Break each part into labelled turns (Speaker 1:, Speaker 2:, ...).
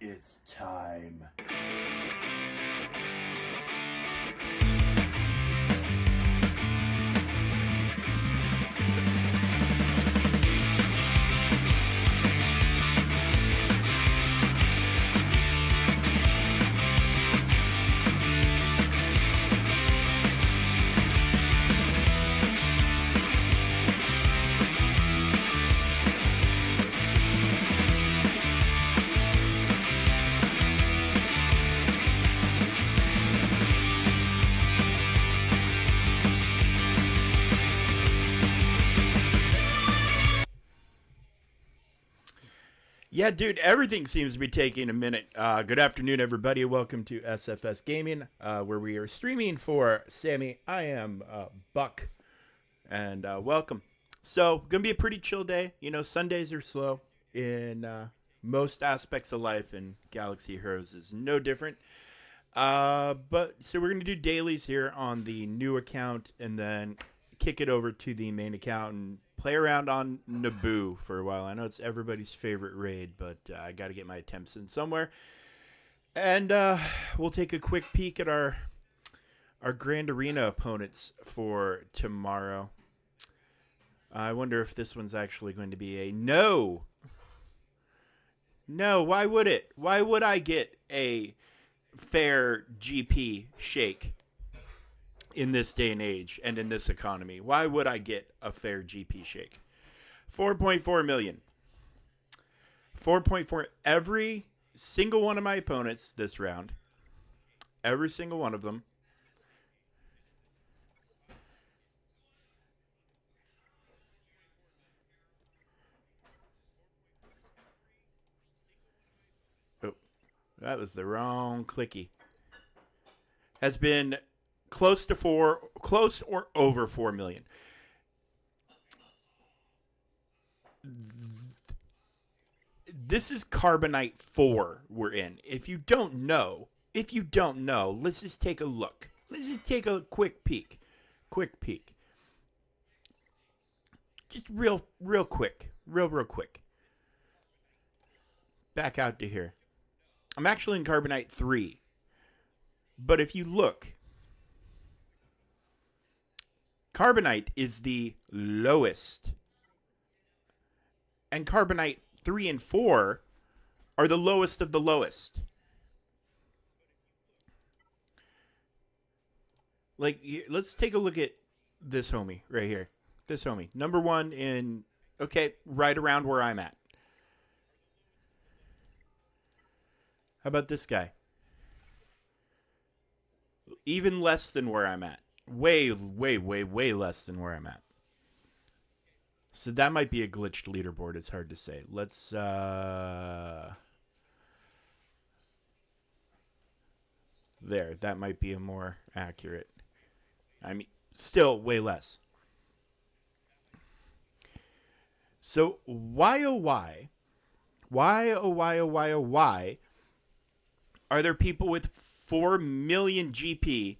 Speaker 1: It's time.
Speaker 2: Yeah, dude, everything seems to be taking a minute. Good afternoon, everybody. Welcome to SFS Gaming, where we are streaming for Sammy. I am Buck, and welcome. So, gonna be a pretty chill day. You know, Sundays are slow in most aspects of life, and Galaxy Heroes is no different. But so we're gonna do dailies here on the new account, and then kick it over to the main account and play around on Naboo for a while. I know it's everybody's favorite raid, but I got to get my attempts in somewhere. And we'll take a quick peek at our Grand Arena opponents for tomorrow. I wonder if this one's actually going to be a no. No, why would it? Why would I get a fair GP shake in this day and age and in this economy? Why would I get a fair GP shake? 4.4 million. 4.4. Every single one of my opponents this round, every single one of them, oh, that was the wrong clicky, has been close or over 4 million. This is Carbonite 4 we're in. If you don't know, let's just take a look. Let's just take a quick peek. Just real quick. Real quick. Back out to here. I'm actually in Carbonite 3. But if you look, Carbonite is the lowest. And Carbonite 3 and 4 are the lowest of the lowest. Like, let's take a look at this homie right here. This homie. Number 1 in, okay, right around where I'm at. How about this guy? Even less than where I'm at. Way less than where I'm at. So that might be a glitched leaderboard. It's hard to say. Let's, there. That might be a more accurate. I mean, still way less. So why are there people with 4 million GP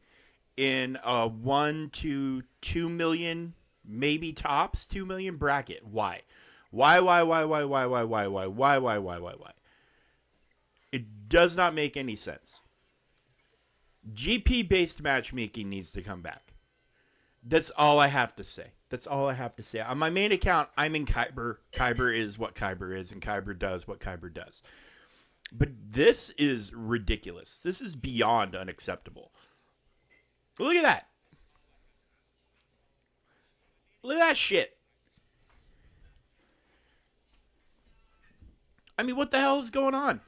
Speaker 2: in a 1 to 2 million, maybe tops 2 million bracket? Why? Why? It does not make any sense. GP-based matchmaking needs to come back. That's all I have to say. On my main account, I'm in Kyber. Kyber is what Kyber is, and Kyber does what Kyber does. But this is ridiculous. This is beyond unacceptable. Look at that. Look at that shit. I mean, what the hell is going on?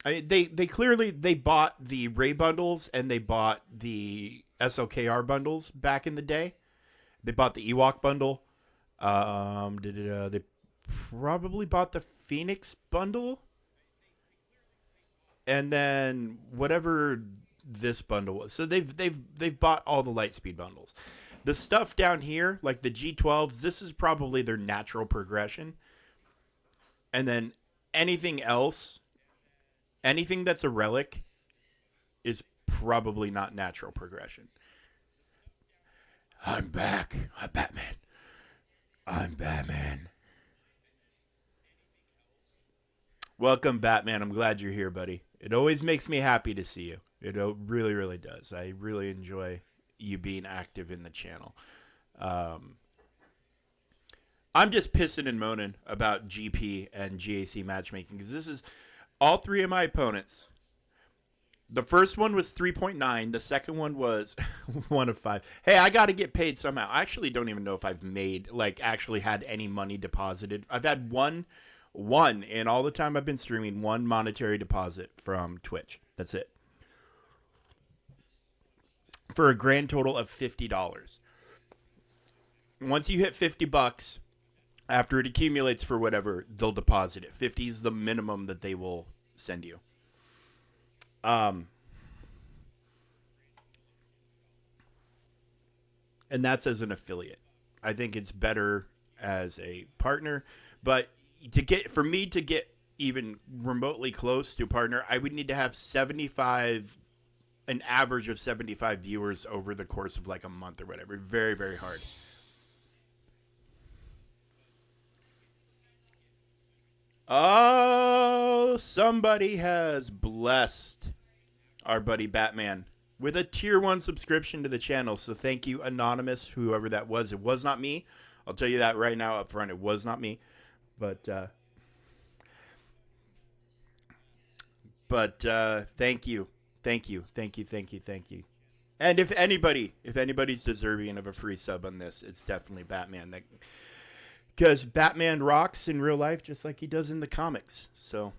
Speaker 2: I mean, they clearly bought the Ray bundles and they bought the SLKR bundles back in the day. They bought the Ewok bundle. They probably bought the Phoenix bundle, and then whatever this bundle was. So they've bought all the Lightspeed bundles. The stuff down here, like the G12s, this is probably their natural progression. And then anything else, anything that's a relic, is probably not natural progression. I'm back. I'm Batman. Welcome, Batman. I'm glad you're here, buddy. It always makes me happy to see you. Really, really does. I really enjoy you being active in the channel. Um, I'm just pissing and moaning about GP and GAC matchmaking because this is all three of my opponents. The first one was 3.9. The second one was 1 of 5. Hey, I got to get paid somehow. I actually don't even know if I've made, actually had any money deposited. I've had one in all the time I've been streaming, one monetary deposit from Twitch. That's it. For a grand total of $50. Once you hit $50, after it accumulates for whatever, they'll deposit it. 50 is the minimum that they will send you. And that's as an affiliate. I think it's better as a partner, but for me to get even remotely close to a partner, I would need to have an average of 75 viewers over the course of like a month or whatever. Very, very hard. Oh, somebody has blessed our buddy Batman with a tier 1 subscription to the channel. So thank you, Anonymous, whoever that was. It was not me. I'll tell you that right now up front. It was not me. But thank you. Thank you. And if anybody's deserving of a free sub on this, it's definitely Batman. Because Batman rocks in real life just like he does in the comics. So,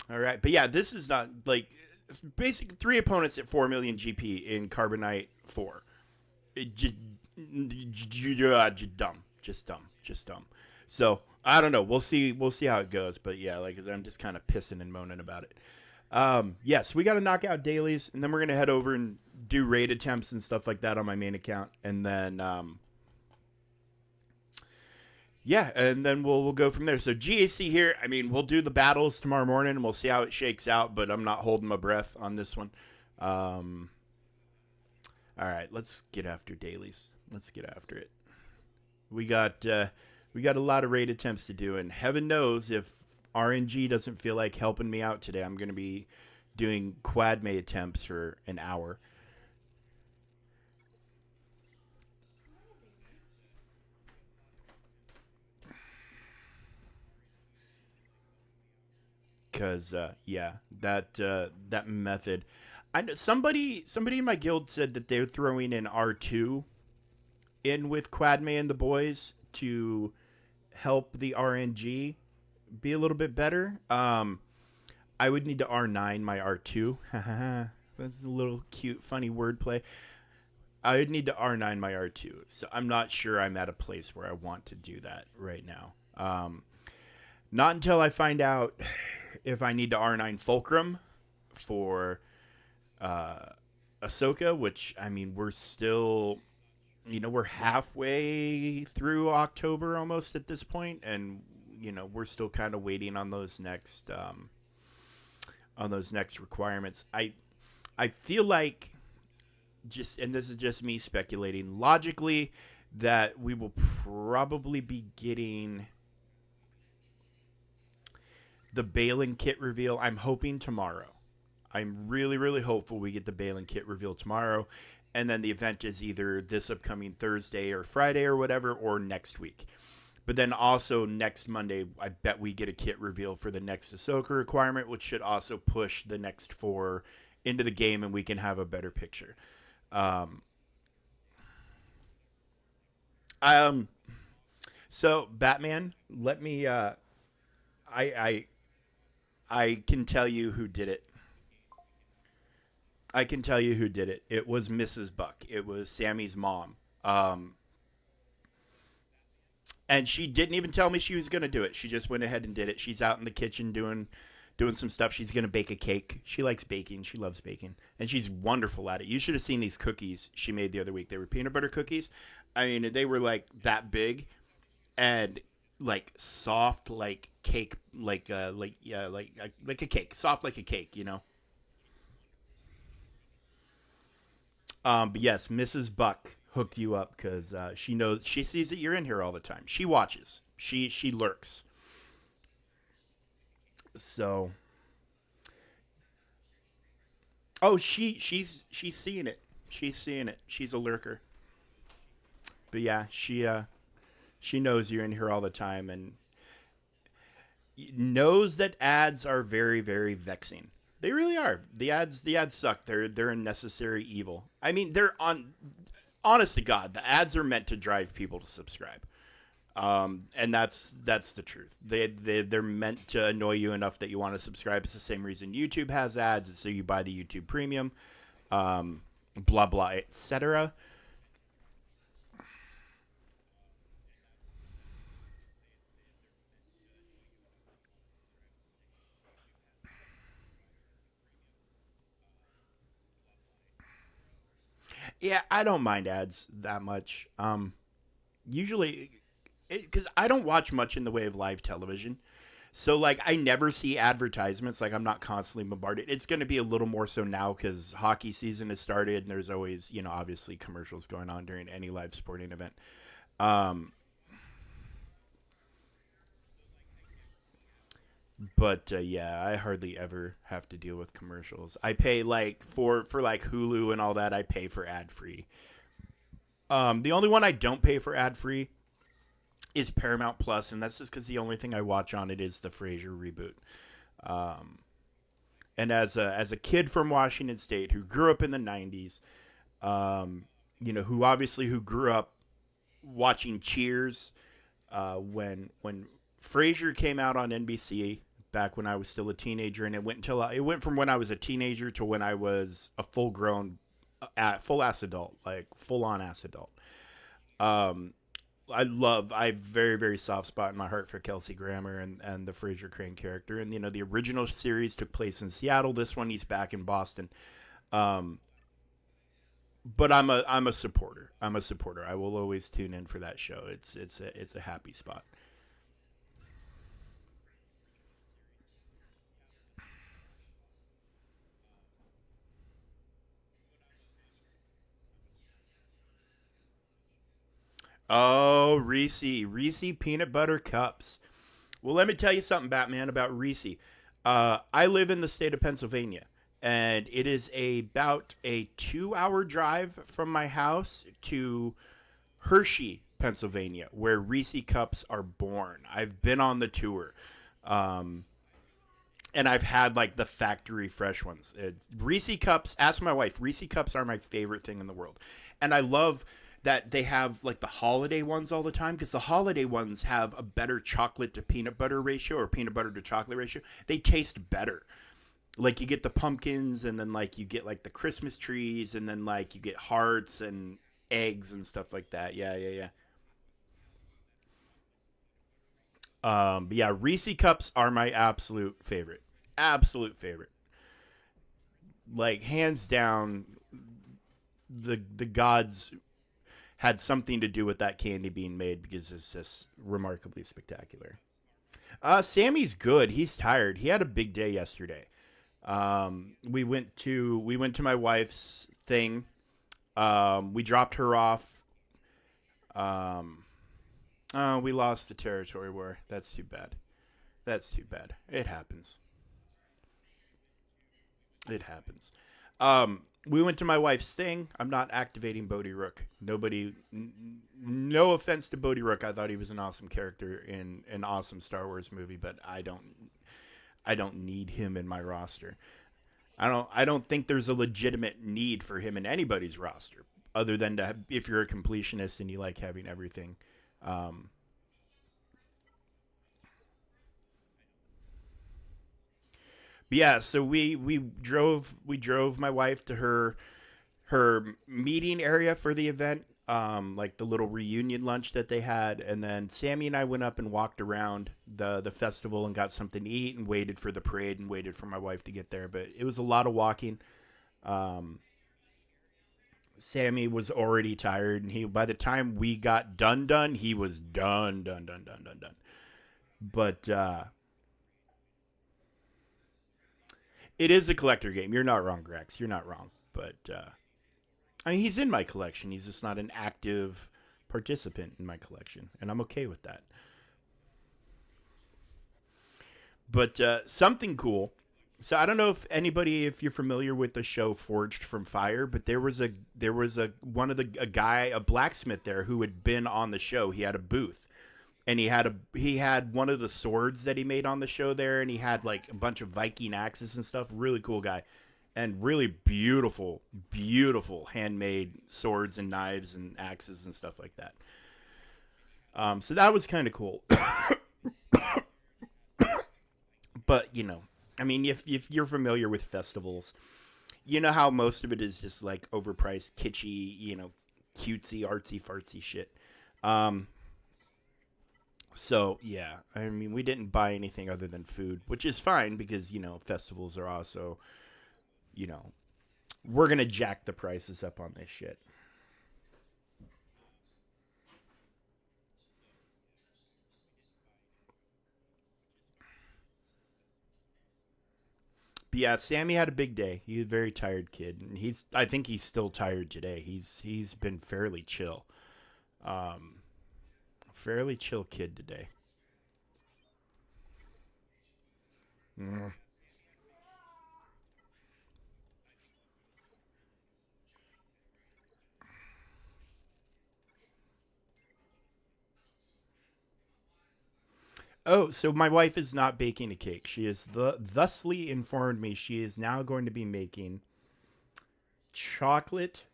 Speaker 2: all right. But yeah, this is not basically 3 opponents at 4 million GP in Carbonite 4. Just dumb. So I don't know. We'll see how it goes. But yeah, I'm just kind of pissing and moaning about it. Yes, we got to knock out dailies, and then we're gonna head over and do raid attempts and stuff like that on my main account, and then and then we'll go from there. So GAC here, I mean, we'll do the battles tomorrow morning, and we'll see how it shakes out, but I'm not holding my breath on this one. All right, let's get after dailies. Let's get after it. We got a lot of raid attempts to do, and heaven knows if RNG doesn't feel like helping me out today, I'm going to be doing quad may attempts for an hour. Because that method, I know somebody in my guild said that they're throwing in R2 in with Quadme and the boys to help the RNG be a little bit better. I would need to R9 my R2. That's a little cute, funny wordplay. I would need to R9 my R2, so I'm not sure I'm at a place where I want to do that right now. Not until I find out if I need to R9 Fulcrum for Ahsoka, which, I mean, we're still, we're halfway through October almost at this point, and, we're still kind of waiting on those next requirements. I feel like, and this is just me speculating, logically, that we will probably be getting the Balin kit reveal. I'm hoping tomorrow. I'm really, really hopeful we get the Balin kit reveal tomorrow. And then the event is either this upcoming Thursday or Friday or whatever, or next week. But then also next Monday, I bet we get a kit reveal for the next Ahsoka requirement, which should also push the next 4 into the game, and we can have a better picture. So Batman, let me, I can tell you who did it. It was Mrs. Buck. It was Sammy's mom. And she didn't even tell me she was going to do it. She just went ahead and did it. She's out in the kitchen doing some stuff. She's going to bake a cake. She likes baking. She loves baking. And she's wonderful at it. You should have seen these cookies she made the other week. They were peanut butter cookies. I mean, they were like that big and like soft like cake, like a cake. Soft like a cake, But yes, Mrs. Buck hooked you up because she sees that you're in here all the time. She watches. She lurks. So, oh, she's seeing it. She's seeing it. She's a lurker. But yeah, she knows you're in here all the time and knows that ads are very very vexing. They really are. The ads suck. They're a necessary evil. I mean, they're on honest to God, the ads are meant to drive people to subscribe. And that's the truth. They're meant to annoy you enough that you want to subscribe. It's the same reason YouTube has ads. It's so you buy the YouTube Premium, blah blah, etc. Yeah, I don't mind ads that much. Usually, because I don't watch much in the way of live television. So like I never see advertisements. Like I'm not constantly bombarded. It's going to be a little more so now because hockey season has started, and there's always obviously commercials going on during any live sporting event. Um, but yeah, I hardly ever have to deal with commercials. I pay like for like Hulu and all that. I pay for ad free. The only one I don't pay for ad free is Paramount Plus, and that's just because the only thing I watch on it is the Frasier reboot. Um, and as a kid from Washington State who grew up in the '90s, who grew up watching Cheers, when Frasier came out on NBC back when I was still a teenager, and it went from when I was a teenager to when I was a full grown, full ass adult, like full on ass adult. Um, I have very very soft spot in my heart for Kelsey Grammer and the Fraser Crane character, and the original series took place in Seattle. This one he's back in Boston. Um, but I'm a supporter. I'm a supporter. I will always tune in for that show. It's a happy spot. Oh, Reese peanut butter cups. Well, let me tell you something, Batman, about Reese. I live in the state of Pennsylvania, and it is about a 2 hour drive from my house to Hershey, Pennsylvania, where Reese cups are born. I've been on the tour. Um, and I've had like the factory fresh ones. Reese cups. Ask my wife. Reese cups are my favorite thing in the world, and I love that they have like the holiday ones all the time because the holiday ones have a better chocolate to peanut butter ratio or peanut butter to chocolate ratio. They taste better. Like you get the pumpkins, and then like you get like the Christmas trees, and then like you get hearts and eggs and stuff like that. Yeah, yeah, yeah. But yeah, Reese cups are my absolute favorite. Absolute favorite. Like hands down, the gods had something to do with that candy being made because it's just remarkably spectacular. Sammy's good. He's tired. He had a big day yesterday. We went to my wife's thing. We dropped her off. Um, we lost the territory war. That's too bad. That's too bad. It happens. It happens. We went to my wife's thing. I'm not activating Bodhi Rook. No offense to Bodhi Rook. I thought he was an awesome character in an awesome Star Wars movie, but I don't need him in my roster. I don't think there's a legitimate need for him in anybody's roster other than if you're a completionist and you like having everything. Um, but yeah, so we drove my wife to her meeting area for the event, like the little reunion lunch that they had, and then Sammy and I went up and walked around the festival and got something to eat and waited for the parade and waited for my wife to get there. But it was a lot of walking. Um, Sammy was already tired, and he by the time we got done, he was done. But it is a collector game. You're not wrong, Grex. You're not wrong. But I mean, he's in my collection. He's just not an active participant in my collection, and I'm okay with that. But something cool. So I don't know if you're familiar with the show Forged from Fire, but there was a one of the a guy, a blacksmith there who had been on the show. He had a booth, and he had one of the swords that he made on the show there, and he had like a bunch of Viking axes and stuff. Really cool guy, and really beautiful, beautiful handmade swords and knives and axes and stuff like that. So that was kind of cool. But I mean, if you're familiar with festivals, you know how most of it is just like overpriced, kitschy, cutesy, artsy, fartsy shit. Um, so yeah, I mean, we didn't buy anything other than food, which is fine because festivals are also, you know, we're gonna jack the prices up on this shit. But yeah, Sammy had a big day. He's a very tired kid, and I think he's still tired today. He's been fairly chill. Um, Fairly chill kid today. Mm. Oh, so my wife is not baking a cake. She is thusly informed me she is now going to be making chocolate.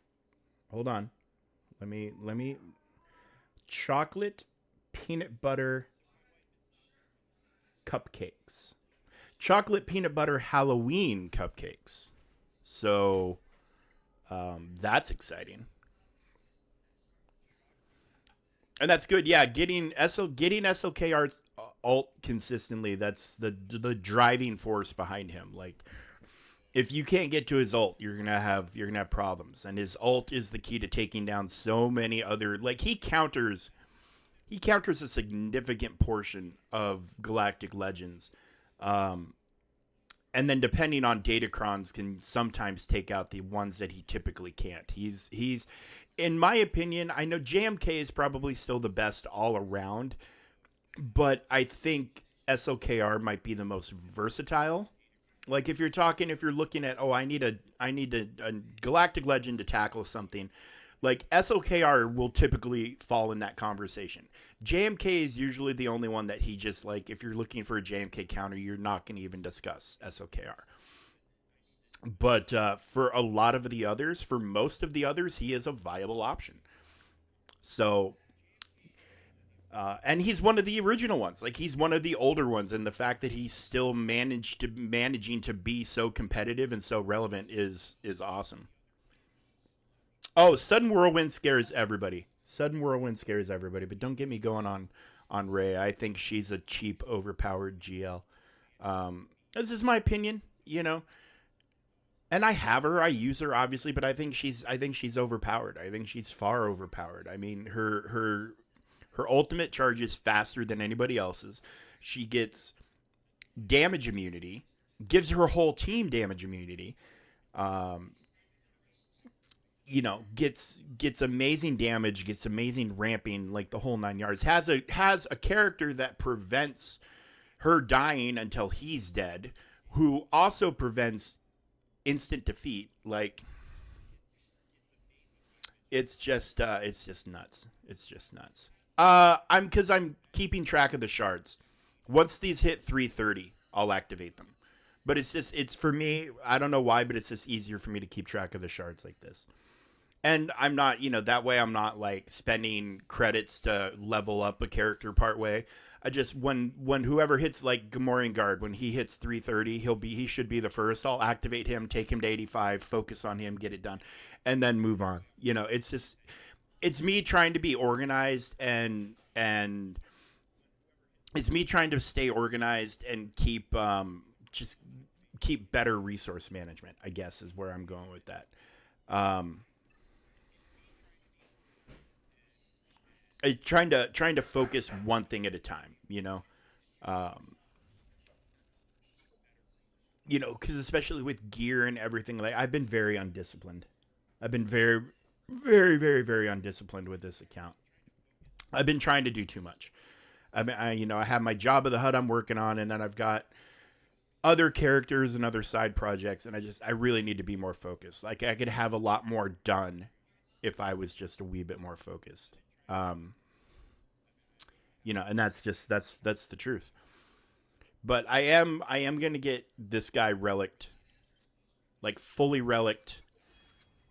Speaker 2: Hold on. Let me chocolate peanut butter cupcakes. Chocolate peanut butter Halloween cupcakes. So that's exciting. And that's good. Yeah, getting SOK arts alt consistently. That's the driving force behind him. Like if you can't get to his ult, you're gonna have problems. And his ult is the key to taking down so many other. Like he counters a significant portion of Galactic Legends. Um, and then depending on datacrons can sometimes take out the ones that he typically can't. He's in my opinion, I know JMK is probably still the best all around, but I think SOKR might be the most versatile. Like if you're looking at, oh, I need a galactic legend to tackle something, like SOKR will typically fall in that conversation. JMK is usually the only one that he just like, if you're looking for a JMK counter, you're not going to even discuss SOKR. But for a lot of the others, for most of the others, he is a viable option. So, and he's one of the original ones. Like he's one of the older ones, and the fact that he's still managing to be so competitive and so relevant is awesome. Oh, sudden whirlwind scares everybody. Sudden whirlwind scares everybody. But don't get me going on Ray. I think she's a cheap, overpowered GL. This is my opinion. And I have her, I use her obviously, but I think she's overpowered. I think she's far overpowered. I mean, her ultimate charges faster than anybody else's. She gets damage immunity, gives her whole team damage immunity. Um, gets amazing damage, gets amazing ramping, like the whole 9 yards. Has a character that prevents her dying until he's dead, who also prevents instant defeat. Like it's just nuts. It's just nuts. I'm keeping track of the shards. Once these hit 330, I'll activate them. But it's for me. I don't know why, but it's just easier for me to keep track of the shards like this. And I'm not, that way I'm not like spending credits to level up a character part way. I just when whoever hits like Gamorrean Guard, when he hits 330, he should be the first. I'll activate him, take him to 85, focus on him, get it done, and then move on. It's me trying to be organized and it's me trying to stay organized and just keep better resource management, I guess is where I'm going with that. Um, trying to focus one thing at a time, um, because especially with gear and everything, like I've been very undisciplined. I've been very, very, very, very undisciplined with this account. I've been trying to do too much. I mean, I have my job of the hut I'm working on, and then I've got other characters and other side projects, and I really need to be more focused. Like I could have a lot more done if I was just a wee bit more focused. Um, and that's the truth. But I am gonna get this guy relicked, like fully relicked,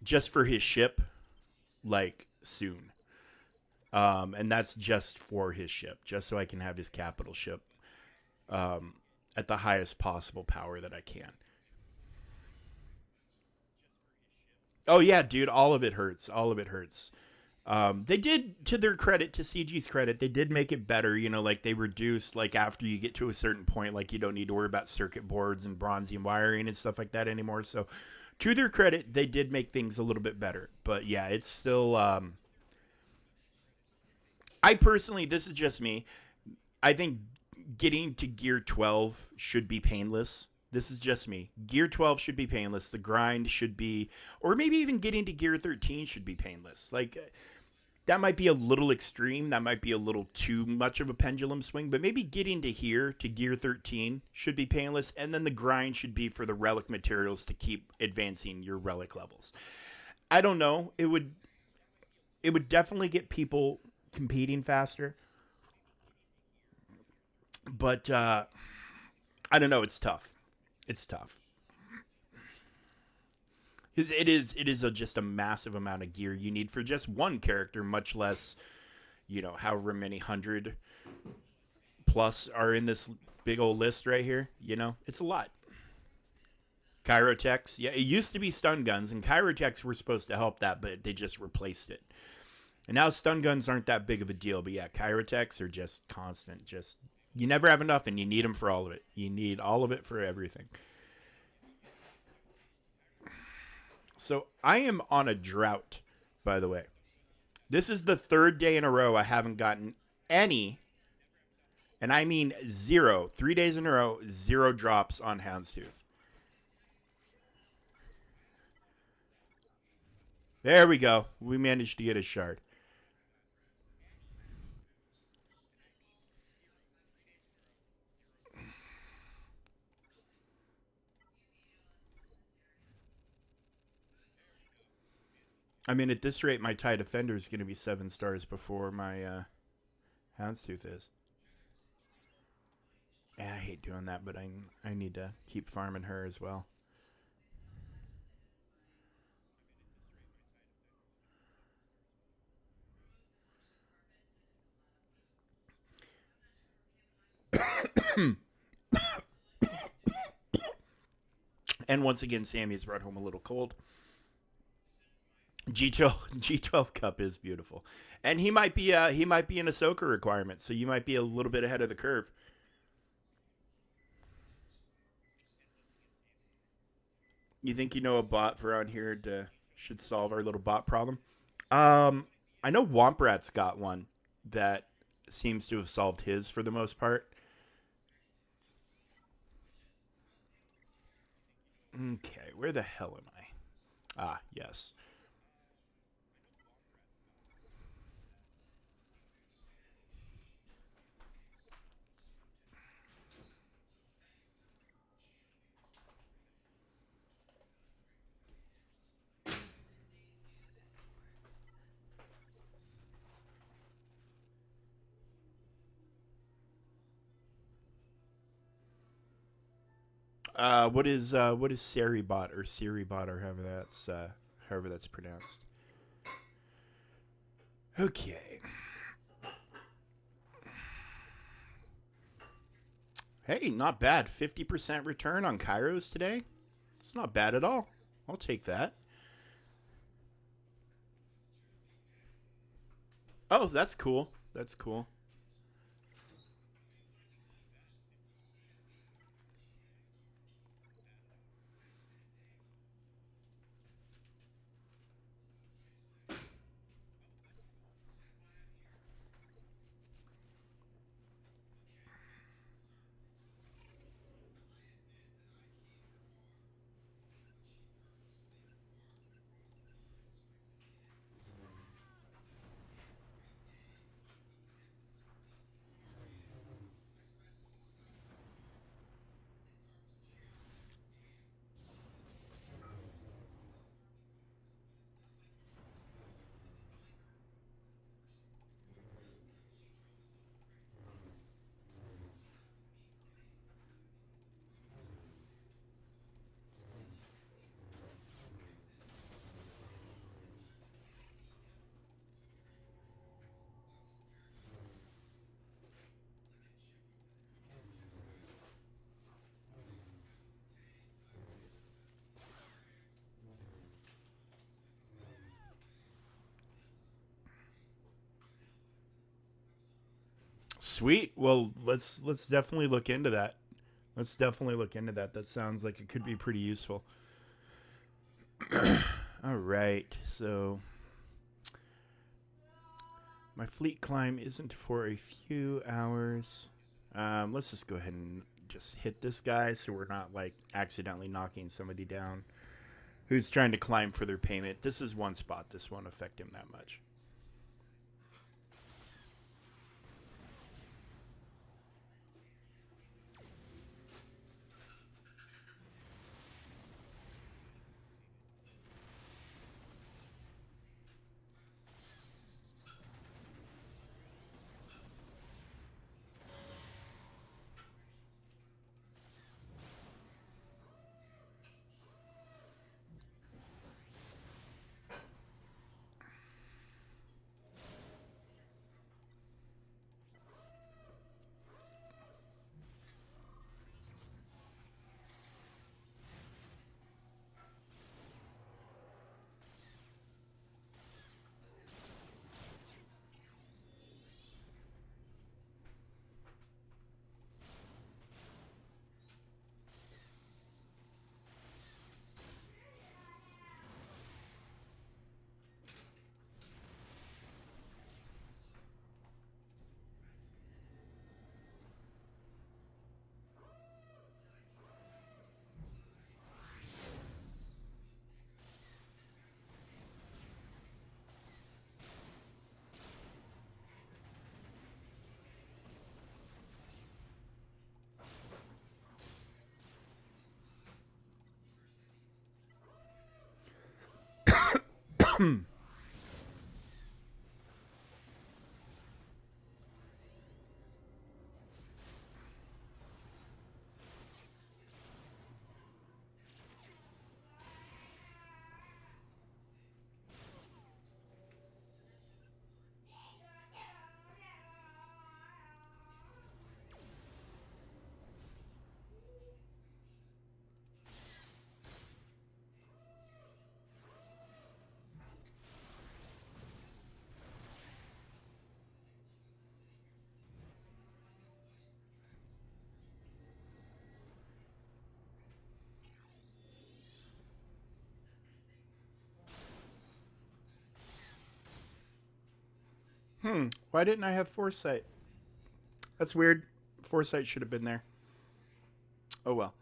Speaker 2: just for his ship, like soon. And that's just for his ship, just so I can have his capital ship at the highest possible power that I can. Oh yeah, dude, all of it hurts. All of it hurts. They did, to their credit, to CG's credit, they did make it better. Like they reduced, like after you get to a certain point, like you don't need to worry about circuit boards and bronzium wiring and stuff like that anymore. So, to their credit, they did make things a little bit better. But yeah, it's still. I personally, this is just me. I think getting to Gear 12 should be painless. This is just me. Gear 12 should be painless. The grind should be, or maybe even getting to Gear 13 should be painless. Like, that might be a little extreme. That might be a little too much of a pendulum swing, but maybe getting to here, to Gear 13, should be painless, and then the grind should be for the relic materials to keep advancing your relic levels. I don't know. It would definitely get people competing faster, but I don't know. It's tough. It's tough. It is just a massive amount of gear you need for just one character, much less, however many hundred plus are in this big old list right here. It's a lot. Kyrotechs, yeah, it used to be stun guns, and Kyrotechs were supposed to help that, but they just replaced it. And now stun guns aren't that big of a deal, but yeah, Kyrotechs are just constant. Just you never have enough, and you need them for all of it. You need all of it for everything. So I am on a drought, by the way. This is the third day in a row I haven't gotten any, and I mean zero, 3 days in a row, zero drops on Houndstooth. There we go. We managed to get a shard. I mean, at this rate, my TIE Defender is going to be 7 stars before my Houndstooth is. Yeah, I hate doing that, but I need to keep farming her as well. And once again, Sammy's brought home a little cold. G12 Cup is beautiful, and he might be an Ahsoka requirement, so you might be a little bit ahead of the curve. You think you know a bot for around here to should solve our little bot problem? Um, I know Womprat's got one that seems to have solved his for the most part. Okay, where the hell am I? Ah, yes. What is Seribot or Siribot or however that's pronounced. Okay. Hey, not bad. 50% return on Kairos today. It's not bad at all. I'll take that. Oh, that's cool. That's cool. Sweet. Well, let's definitely look into that. Let's definitely look into that. That sounds like it could be pretty useful. All right. So my fleet climb isn't for a few hours. Let's just go ahead and just hit this guy so we're not like accidentally knocking somebody down who's trying to climb for their payment. This is one spot. This won't affect him that much. Why didn't I have foresight? That's weird. Foresight should have been there. Oh well.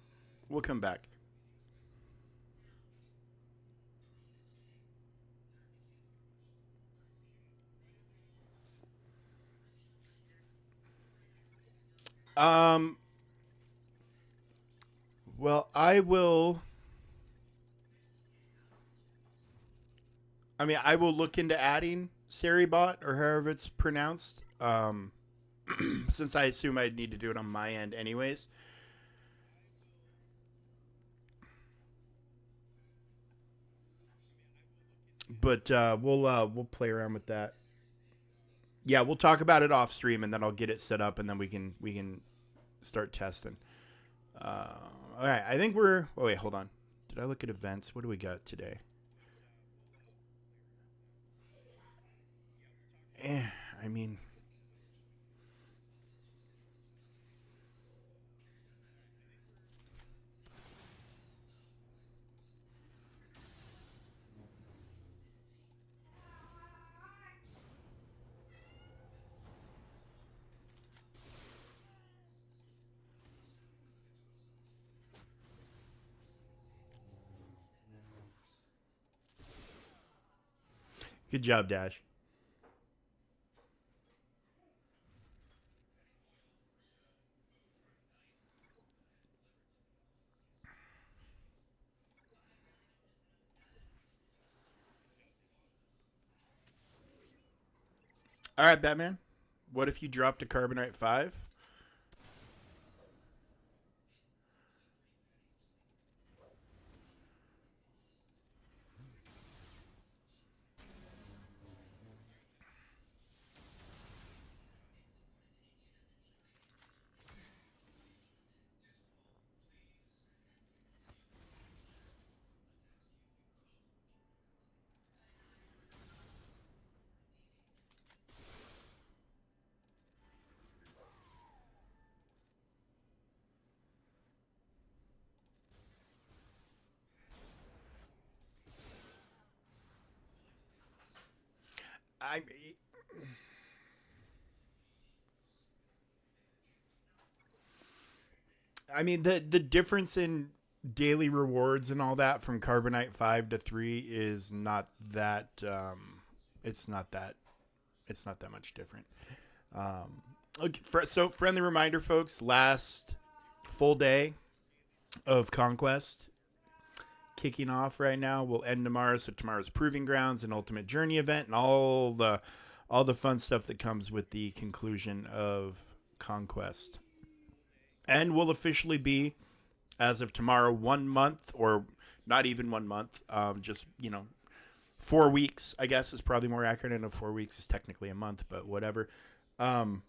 Speaker 2: We'll come back. Um well, I will look into adding Seribot or however it's pronounced. Since I assume I'd need to do it on my end anyways. But we'll play around with that. Yeah, we'll talk about it off stream, and then I'll get it set up, and then we can start testing. All right, I think we're. Oh wait, hold on. Did I look at events? What do we got today? Eh, I mean, good job, Dash. All right, Batman. What if you dropped a Carbonite 5? I mean the difference in daily rewards and all that from Carbonite 5 to 3 is not that it's not that it's not that much different. Okay, so friendly reminder, folks, last full day of Conquest kicking off right now. Will end tomorrow, so tomorrow's Proving Grounds and Ultimate Journey event and all the fun stuff that comes with the conclusion of Conquest. And will officially be, as of tomorrow, 1 month, or not even 1 month, just, 4 weeks, I guess, is probably more accurate. I know 4 weeks is technically a month, but whatever. Um,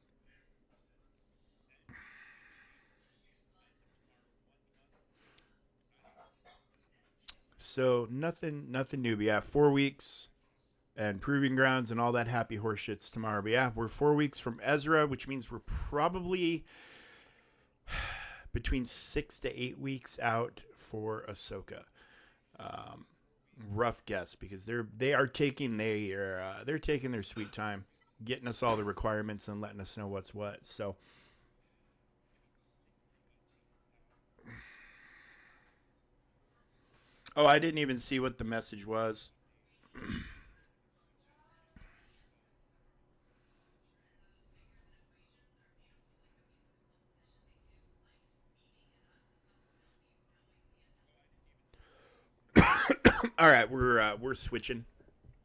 Speaker 2: so nothing new. But yeah, 4 weeks and Proving Grounds and all that happy horse shits tomorrow. But yeah, we're 4 weeks from Ezra, which means we're probably between 6 to 8 weeks out for Ahsoka. Um, Rough guess, because they're taking their sweet time getting us all the requirements and letting us know what's what. So oh, I didn't even see what the message was. All right, we're switching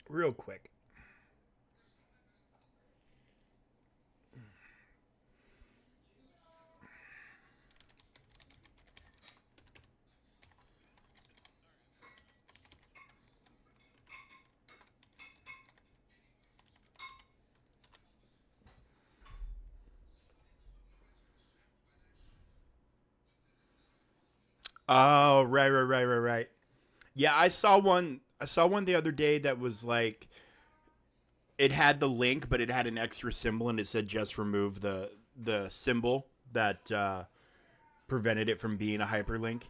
Speaker 2: real quick. Oh, right. Yeah, I saw one the other day that was like it had the link, but it had an extra symbol, and it said just remove the symbol that prevented it from being a hyperlink.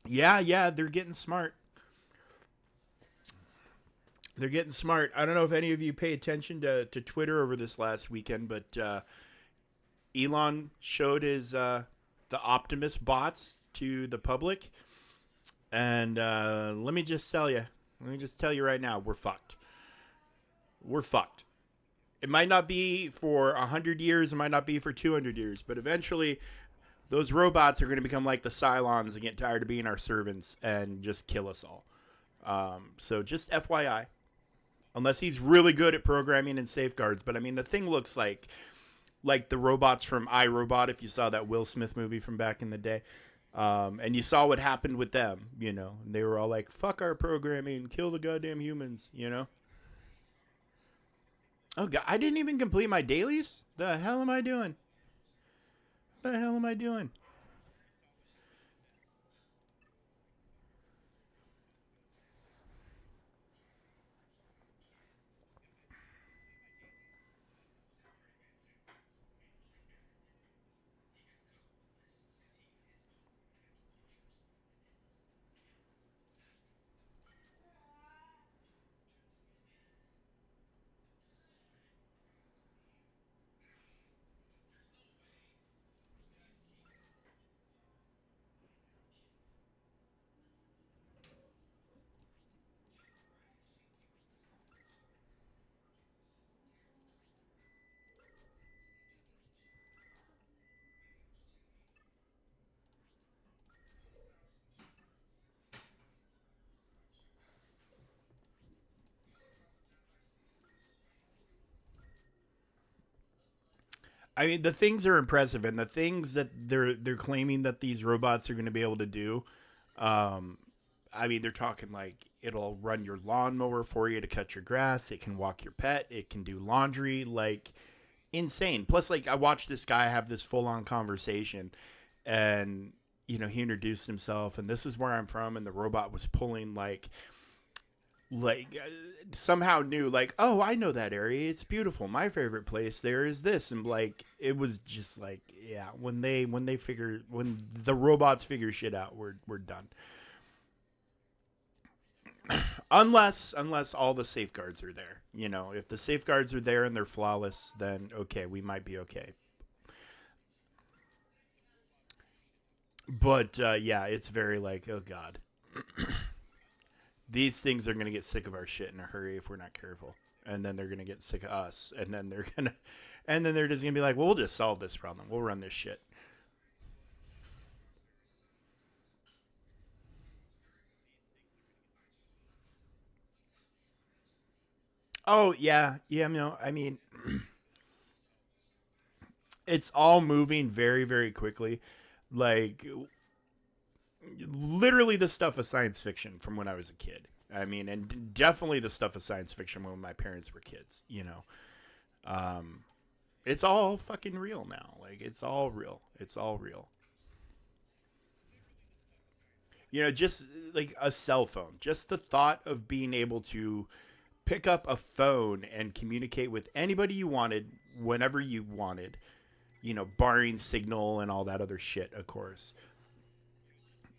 Speaker 2: Yeah, they're getting smart. They're getting smart. I don't know if any of you pay attention to Twitter over this last weekend, but Elon showed his the Optimus bots to the public, and let me just tell you right now, we're fucked. We're fucked. It might not be for 100 years, it might not be for 200 years, but eventually those robots are going to become like the Cylons and get tired of being our servants and just kill us all. So just FYI, unless he's really good at programming and safeguards. But I mean, the thing looks like the robots from iRobot. If you saw that Will Smith movie from back in the day, and you saw what happened with them, they were all like, "Fuck our programming, kill the goddamn humans." Oh God, I didn't even complete my dailies. The hell am I doing? The hell am I doing? I mean, the things are impressive, and the things that they're claiming that these robots are going to be able to do. Um, I mean, they're talking like it'll run your lawnmower for you to cut your grass. It can walk your pet. It can do laundry. Like insane. Plus, like I watched this guy have this full on conversation, and he introduced himself, and this is where I'm from, and the robot was pulling like like somehow knew like, oh, I know that area, it's beautiful, my favorite place there is this, and like it was just like, yeah, when the robots figure shit out, we're done. Unless all the safeguards are there. If the safeguards are there and they're flawless, then okay, we might be okay. But yeah, it's very like, oh god, these things are gonna get sick of our shit in a hurry if we're not careful, and then they're gonna get sick of us, and then they're just gonna be like, well, we'll just solve this problem. We'll run this shit. Oh yeah, yeah. No, I mean, it's all moving very, very quickly. Like literally the stuff of science fiction from when I was a kid. I mean, and definitely the stuff of science fiction when my parents were kids. Um, it's all fucking real now. Like it's all real. It's all real. Just like a cell phone. Just the thought of being able to pick up a phone and communicate with anybody you wanted whenever you wanted. Barring signal and all that other shit, of course.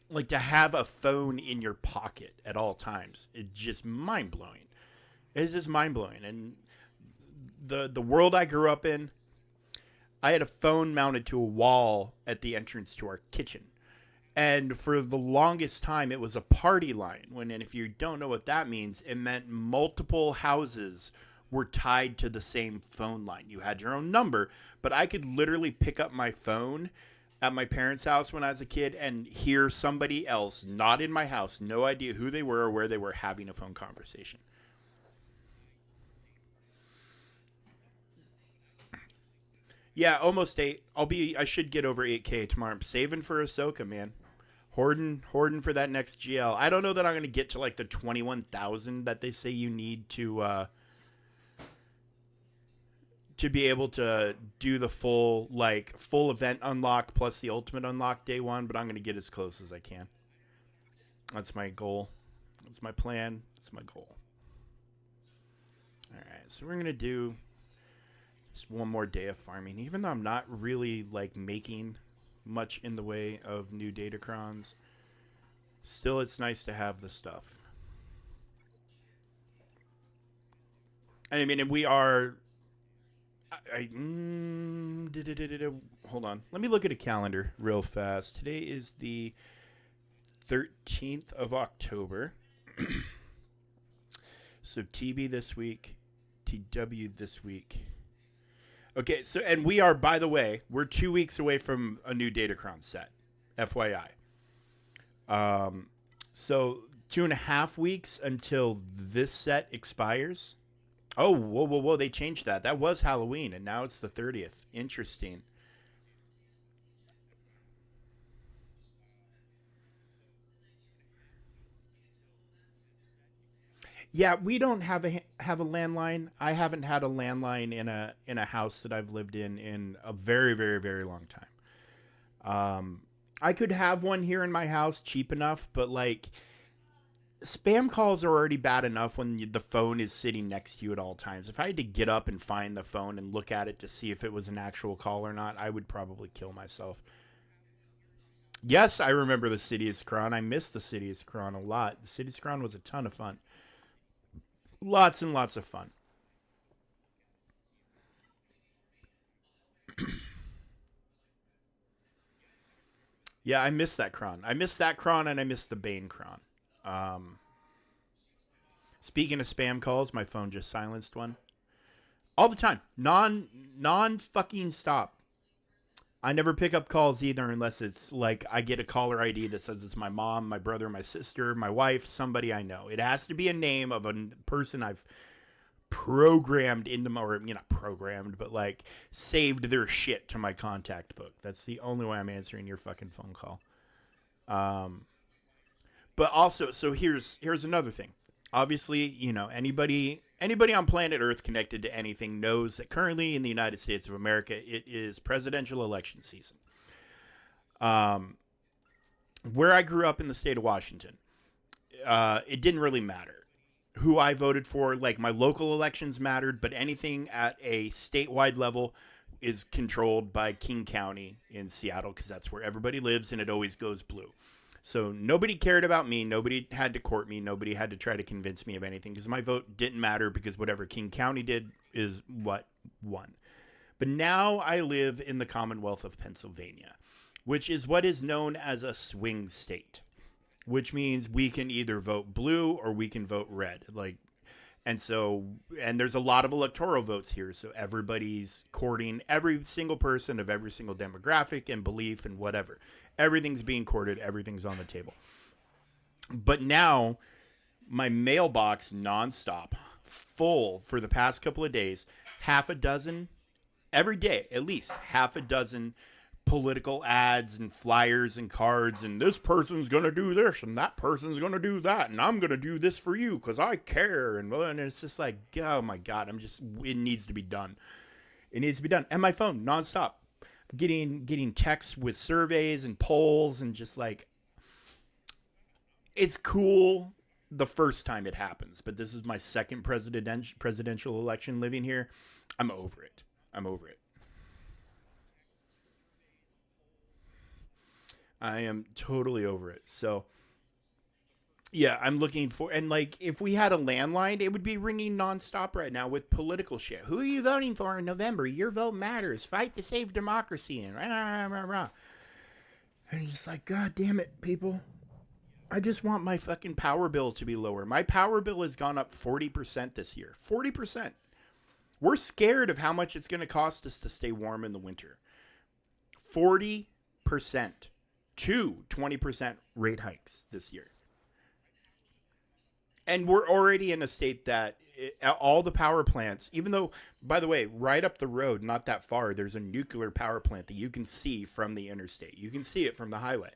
Speaker 2: Like to have a phone in your pocket at all times, it's just mind blowing. It's just mind blowing. And the world I grew up in, I had a phone mounted to a wall at the entrance to our kitchen. And for the longest time, it was a party line. And if you don't know what that means, it meant multiple houses were tied to the same phone line. You had your own number, but I could literally pick up my phone at my parents' house when I was a kid and hear somebody else, not in my house, no idea who they were or where they were, having a phone conversation. Yeah, almost 8. I should get over 8K tomorrow. I'm saving for Ahsoka, man. Hoarding for that next GL. I don't know that I'm going to get to like the 21,000 that they say you need to be able to do the full event unlock plus the ultimate unlock day one, but I'm going to get as close as I can. That's my goal. That's my plan. That's my goal. All right, so we're going to do just one more day of farming, even though I'm not really like making much in the way of new datacrons. Still, it's nice to have the stuff. And I mean, and we are. Hold on. Let me look at a calendar real fast. Today is the 13th of October. So TB this week, TW this week. Okay, so and we are, by the way, we're 2 weeks away from a new Datacron set, FYI. So 2.5 weeks until this set expires. Oh, whoa, whoa, whoa! They changed that. That was Halloween, and now it's the 30th. Interesting. Yeah, we don't have a landline. I haven't had a landline in a house that I've lived in a very, very, very long time. I could have one here in my house cheap enough, but like spam calls are already bad enough when the phone is sitting next to you at all times. If I had to get up and find the phone and look at it to see if it was an actual call or not, I would probably kill myself. Yes, I remember the City's Cron. I miss the City's Cron a lot. The City's Cron was a ton of fun. Lots and lots of fun. Yeah, I miss that Cron. I miss that Cron and I miss the Bane Cron. Um, Speaking of spam calls, my phone just silenced one. All the time. Non fucking stop. I never pick up calls either unless it's like I get a caller ID that says it's my mom, my brother, my sister, my wife, somebody I know. It has to be a name of a person I've programmed into my, or not programmed, but like saved their shit to my contact book. That's the only way I'm answering your fucking phone call. Um, but also, so here's another thing. Obviously, anybody on planet Earth connected to anything knows that currently in the United States of America, it is presidential election season. Um, where I grew up in the state of Washington, it didn't really matter. who I voted for. Like my local elections mattered, but anything at a statewide level is controlled by King County in Seattle because that's where everybody lives, and it always goes blue. So nobody cared about me. Nobody had to court me. Nobody had to try to convince me of anything because my vote didn't matter because whatever King County did is what won. But now I live in the Commonwealth of Pennsylvania, which is what is known as a swing state, which means we can either vote blue or we can vote red. And there's a lot of electoral votes here. So everybody's courting every single person of every single demographic and belief and whatever. Everything's being courted. Everything's on the table. But now my mailbox nonstop, full for the past couple of days, half a dozen, every day, at least half a dozen political ads and flyers and cards, and this person's going to do this and that person's going to do that, and I'm going to do this for you because I care. And it's just like, oh my God, it needs to be done. It needs to be done. And my phone nonstop, getting texts with surveys and polls, and just like, it's cool the first time it happens, but this is my second presidential election living here. I'm over it. I am totally over it. So, yeah, I'm looking for, and like, if we had a landline, it would be ringing nonstop right now with political shit. Who are you voting for in November? Your vote matters. Fight to save democracy. And rah, rah, rah. And you're just like, God damn it, people. I just want my fucking power bill to be lower. My power bill has gone up 40% this year. 40%. We're scared of how much it's going to cost us to stay warm in the winter. 40%. 20% rate hikes this year. And we're already in a state that all the power plants, even though, by the way, right up the road, not that far, there's a nuclear power plant that you can see from the interstate. You can see it from the highway.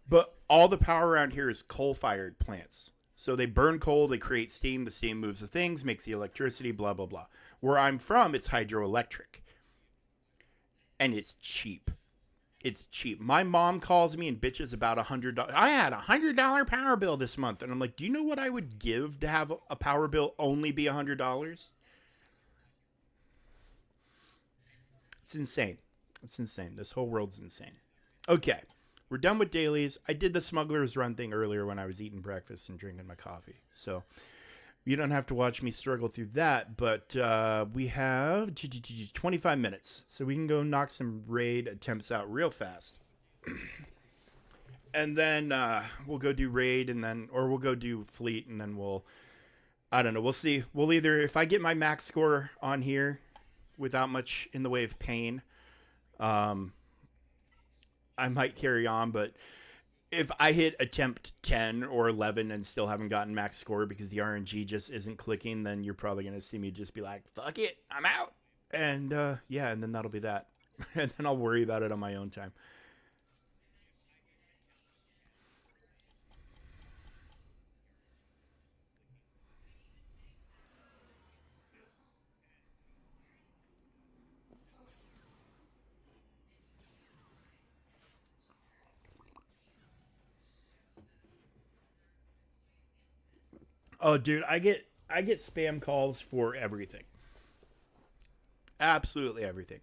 Speaker 2: But all the power around here is coal-fired plants. So they burn coal, they create steam, the steam moves the things, makes the electricity, blah, blah, blah. Where I'm from, it's hydroelectric. And it's cheap. It's cheap. My mom calls me and bitches about $100. I had a $100 power bill this month. And I'm like, do you know what I would give to have a power bill only be $100? It's insane. It's insane. This whole world's insane. Okay. We're done with dailies. I did the Smuggler's Run thing earlier when I was eating breakfast and drinking my coffee. So you don't have to watch me struggle through that. But we have 25 minutes. So we can go knock some raid attempts out real fast. And then we'll go do raid, or we'll go do fleet, and then I don't know. We'll see. We'll either, if I get my max score on here without much in the way of pain, I might carry on, but if I hit attempt 10 or 11 and still haven't gotten max score because the RNG just isn't clicking, then you're probably going to see me just be like, fuck it, I'm out. And yeah, and then that'll be that. And then I'll worry about it on my own time. Oh, dude, I get spam calls for everything. Absolutely everything.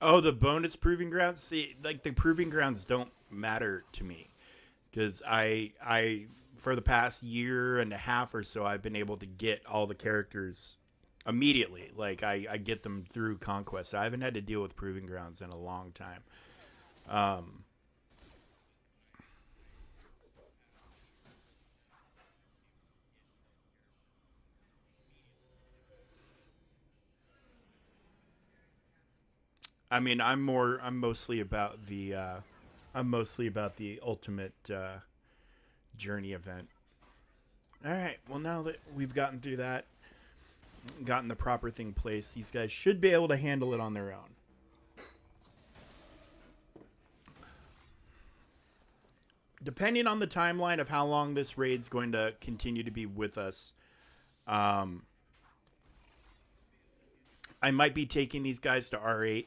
Speaker 2: Oh, the bonus proving grounds? See, like the proving grounds don't matter to me because I for the past year and a half or so, I've been able to get all the characters immediately. Like I get them through conquest. I haven't had to deal with proving grounds in a long time. I mean, I'm mostly about the ultimate journey event. All right. Well, now that we've gotten through that, gotten the proper thing placed, these guys should be able to handle it on their own. Depending on the timeline of how long this raid's going to continue to be with us, I might be taking these guys to R8.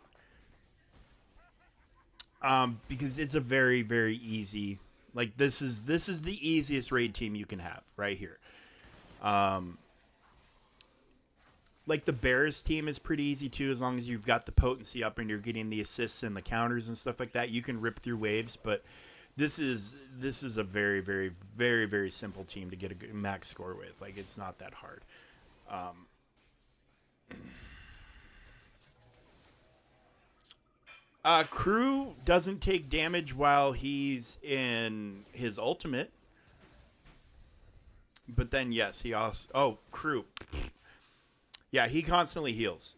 Speaker 2: Because it's a very, very easy. Like this is the easiest raid team you can have right here. Like the Bears team is pretty easy too, as long as you've got the potency up and you're getting the assists and the counters and stuff like that. You can rip through waves, but this is a very, very, very, very simple team to get a max score with. Like it's not that hard. Crew doesn't take damage while he's in his ultimate. But then, yes, he also... Oh, Crew. Yeah, he constantly heals.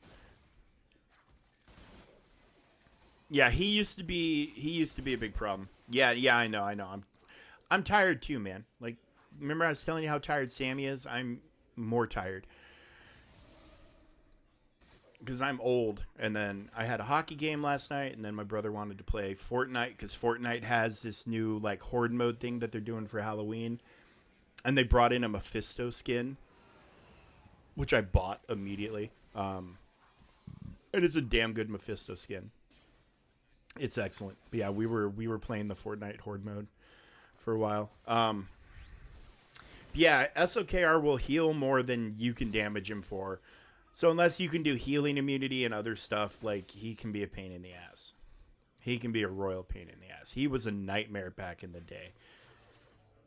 Speaker 2: Yeah, he used to be a big problem. Yeah, I know. I'm tired too, man. Like, remember I was telling you how tired Sammy is? I'm more tired. Because I'm old, and then I had a hockey game last night, and then my brother wanted to play Fortnite, because Fortnite has this new, like, horde mode thing that they're doing for Halloween, and they brought in a Mephisto skin, which I bought immediately, and it's a damn good Mephisto skin. It's excellent. But yeah, we were playing the Fortnite horde mode for a while. Yeah, SOKR will heal more than you can damage him for. So unless you can do healing immunity and other stuff, like, he can be a pain in the ass. He can be a royal pain in the ass. He was a nightmare back in the day.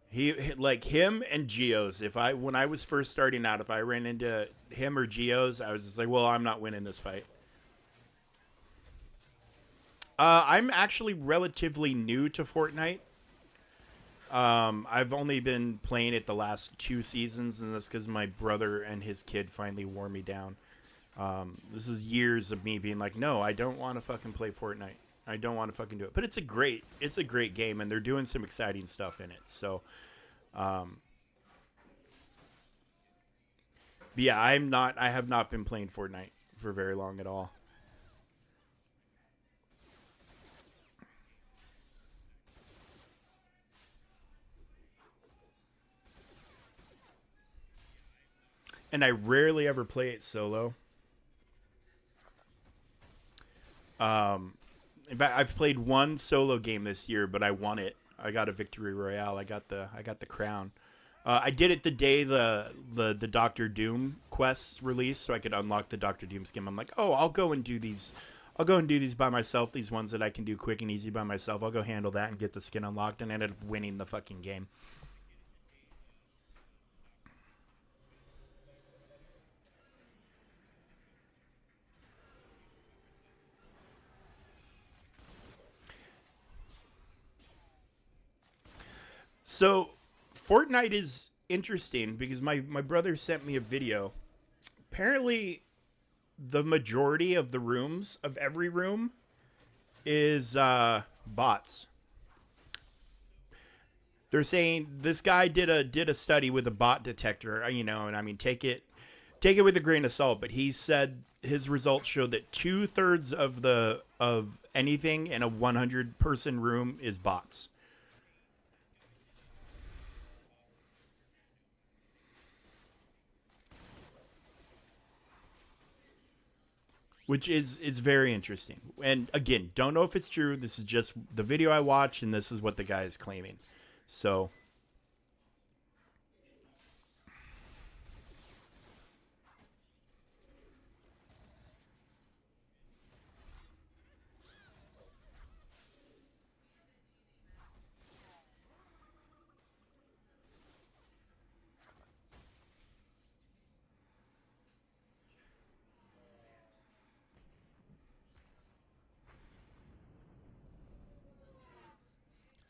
Speaker 2: He, like, him and Geos, when I was first starting out, if I ran into him or Geos, I was just like, well, I'm not winning this fight. I'm actually relatively new to Fortnite. I've only been playing it the last 2 seasons, and that's because my brother and his kid finally wore me down. This is years of me being like, no, I don't want to fucking play Fortnite. I don't want to fucking do it. But it's a great game, and they're doing some exciting stuff in it. So, yeah, I have not been playing Fortnite for very long at all. And I rarely ever play it solo. In fact, I've played one solo game this year, but I won it. I got a victory royale. I got the crown. I did it the day the Doctor Doom quests released, so I could unlock the Doctor Doom skin. I'm like, oh, I'll go and do these by myself. These ones that I can do quick and easy by myself. I'll go handle that and get the skin unlocked, and ended up winning the fucking game. So, Fortnite is interesting because my brother sent me a video. Apparently, the majority of the rooms, of every room, is bots. They're saying this guy did a study with a bot detector, and I mean, take it with a grain of salt, but he said his results showed that 2/3 of anything in a 100-person room is bots. Which is very interesting. And again, don't know if it's true. This is just the video I watched, and this is what the guy is claiming. So,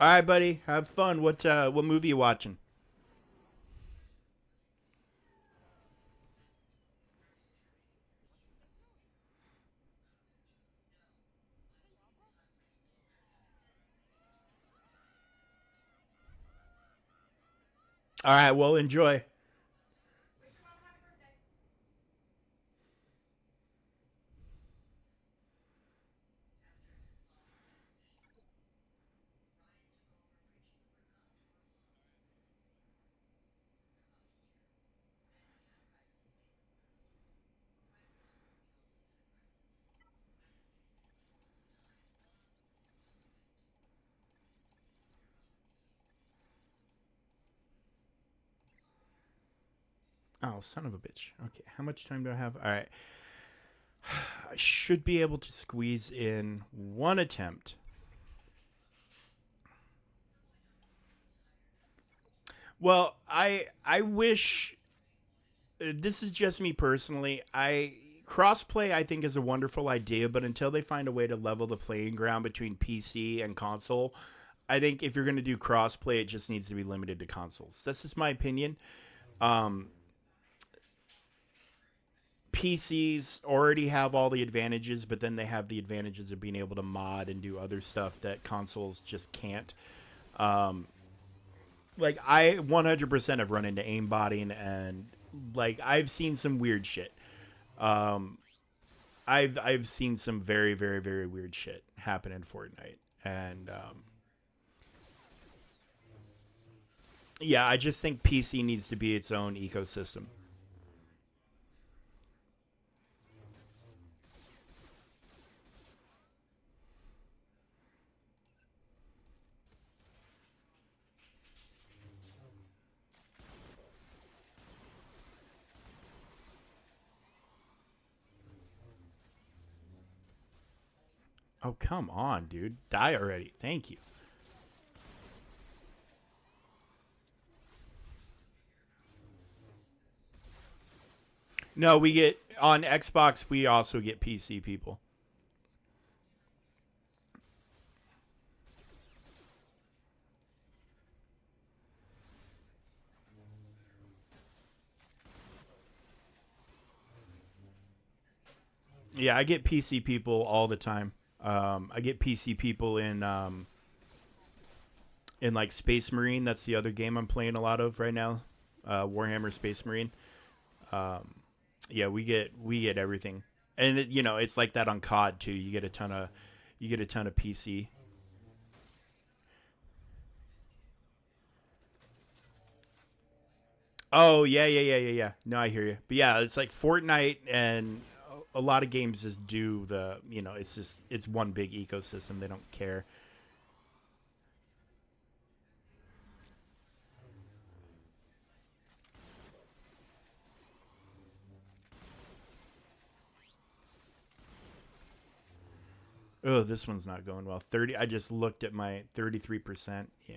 Speaker 2: All right, buddy. Have fun. What movie you watching? All right. Well, enjoy. Oh, son of a bitch. Okay. How much time do I have? All right. I should be able to squeeze in one attempt. Well, I wish this is just me personally. I crossplay I think is a wonderful idea, but until they find a way to level the playing ground between PC and console, I think if you're going to do crossplay, it just needs to be limited to consoles. That's just my opinion. Um, PCs already have all the advantages, but then they have the advantages of being able to mod and do other stuff that consoles just can't. Um, like I 100% have run into aimbotting and like I've seen some weird shit. Um, I've seen some very weird shit happen in Fortnite, and yeah, I just think PC needs to be its own ecosystem. Oh come on, dude, die already! Thank you. No, we get on Xbox. We also get PC people. Yeah, I get PC people all the time. I get PC people in like Space Marine. That's the other game I'm playing a lot of right now. Warhammer Space Marine. Um, yeah, we get everything, and it's like that on COD too. You get a ton of PC. Oh yeah. No, I hear you. But yeah, it's like Fortnite and a lot of games just do it's one big ecosystem. They don't care. Oh, this one's not going well. 30. I just looked at my 33%. Yeah.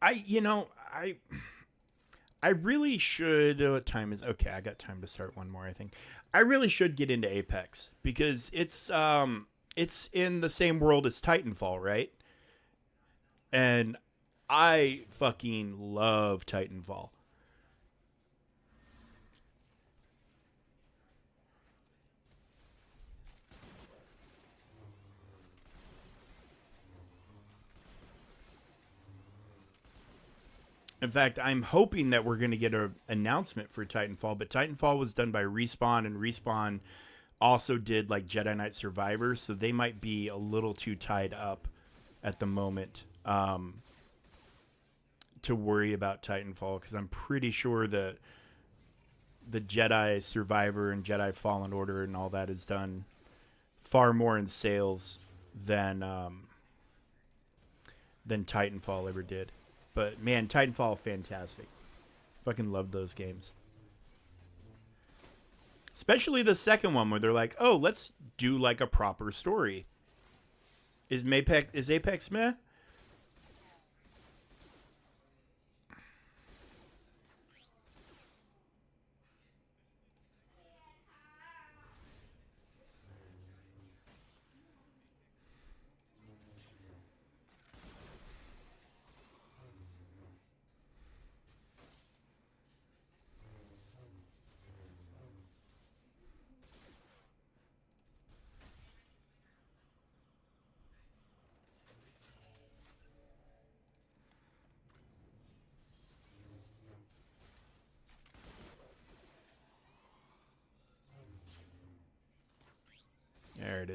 Speaker 2: I really should. What time is? Okay, I got time to start one more. I think I really should get into Apex because it's in the same world as Titanfall, right? And I fucking love Titanfall. In fact, I'm hoping that we're going to get an announcement for Titanfall, but Titanfall was done by Respawn, and Respawn also did like Jedi Knight Survivor, so they might be a little too tied up at the moment to worry about Titanfall because I'm pretty sure that the Jedi Survivor and Jedi Fallen Order and all that is done far more in sales than than Titanfall ever did. But man, Titanfall fantastic. Fucking love those games. Especially the second one where they're like, "Oh, let's do like a proper story." Is Apex meh?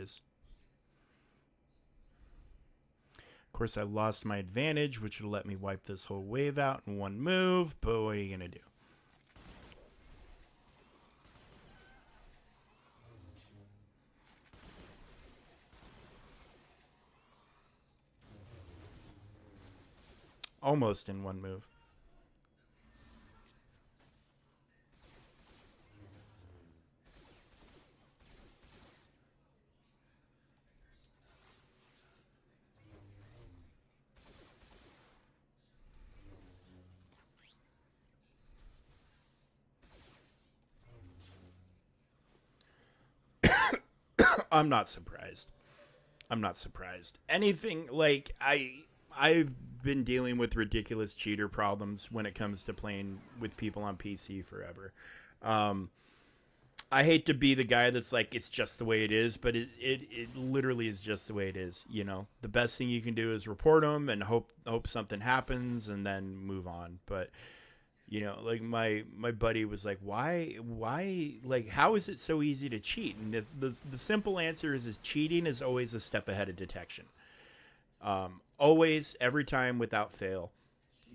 Speaker 2: is. Of course, I lost my advantage, which will let me wipe this whole wave out in one move, but what are you going to do? Almost in one move. I'm not surprised. I'm not surprised. Anything like I've been dealing with ridiculous cheater problems when it comes to playing with people on PC forever. Um, I hate to be the guy that's like it's just the way it is, but it literally is just the way it is. You know, the best thing you can do is report them and hope something happens and then move on. But you know, like my buddy was like, why like how is it so easy to cheat? And the simple answer is cheating is always a step ahead of detection. Always, every time, without fail,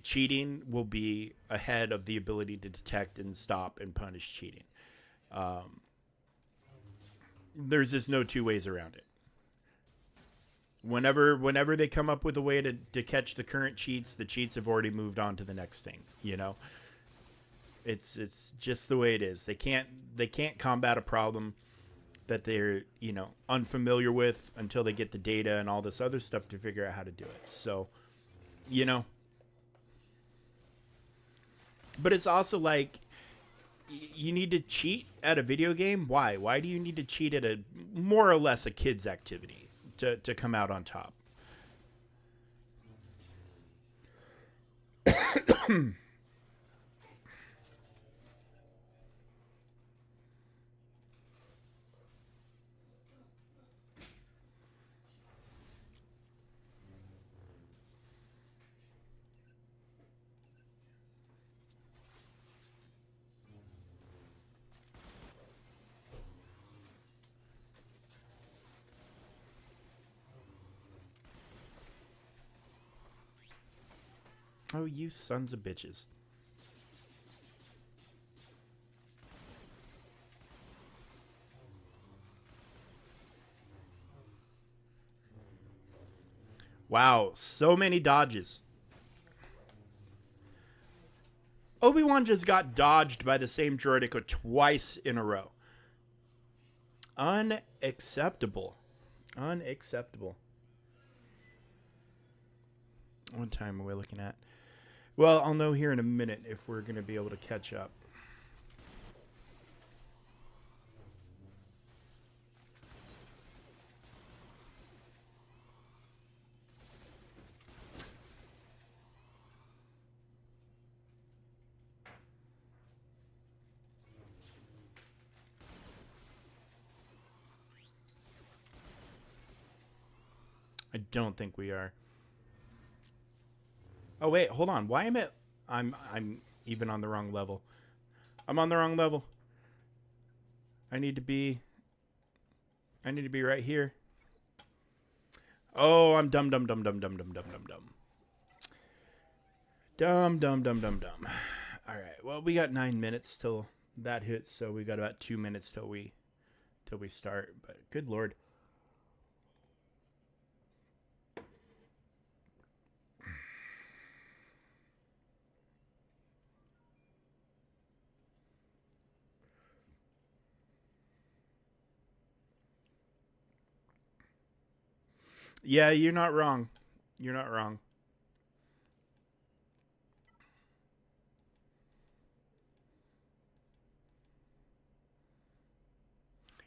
Speaker 2: cheating will be ahead of the ability to detect and stop and punish cheating. Um, there's just no two ways around it. Whenever they come up with a way to catch the current cheats, the cheats have already moved on to the next thing. You know, it's just the way it is. They can't combat a problem that they're unfamiliar with until they get the data and all this other stuff to figure out how to do it. So, but it's also like you need to cheat at a video game. Why do you need to cheat at a more or less a kid's activity to come out on top? Oh, you sons of bitches. Wow, so many dodges. Obi-Wan just got dodged by the same droidica twice in a row. Unacceptable. Unacceptable. What time are we looking at? Well, I'll know here in a minute if we're going to be able to catch up. I don't think we are. Oh wait, hold on. Why am I? I'm even on the wrong level. I'm on the wrong level. I need to be right here. Oh, I'm dumb. Dumb. All right. Well, we got 9 minutes till that hits, so we got about 2 minutes till we start. But good lord. Yeah, you're not wrong. You're not wrong.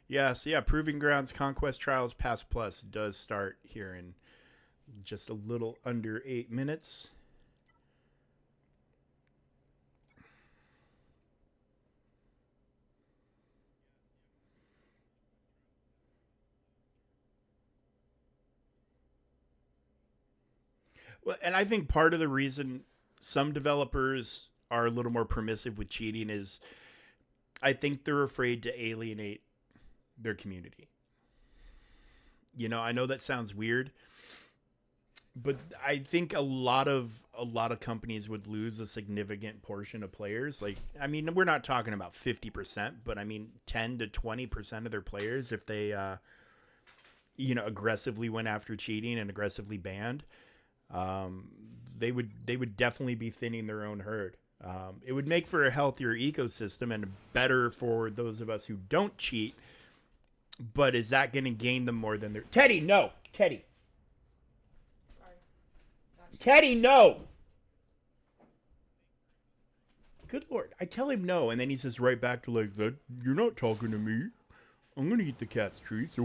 Speaker 2: Yeah, so yeah, Proving Grounds Conquest Trials Pass Plus does start here in just a little under 8 minutes. Well, and I think part of the reason some developers are a little more permissive with cheating is I think they're afraid to alienate their community. I know that sounds weird, but I think a lot of companies would lose a significant portion of players. Like, I mean, we're not talking about 50%, but I mean 10 to 20% of their players if they aggressively went after cheating and aggressively banned. They would definitely be thinning their own herd. It would make for a healthier ecosystem and better for those of us who don't cheat. But is that going to gain them more than their... Teddy, no! Teddy! Teddy, no! Good Lord. I tell him no, and then he says right back to like, that. You're not talking to me. I'm going to eat the cat's treats.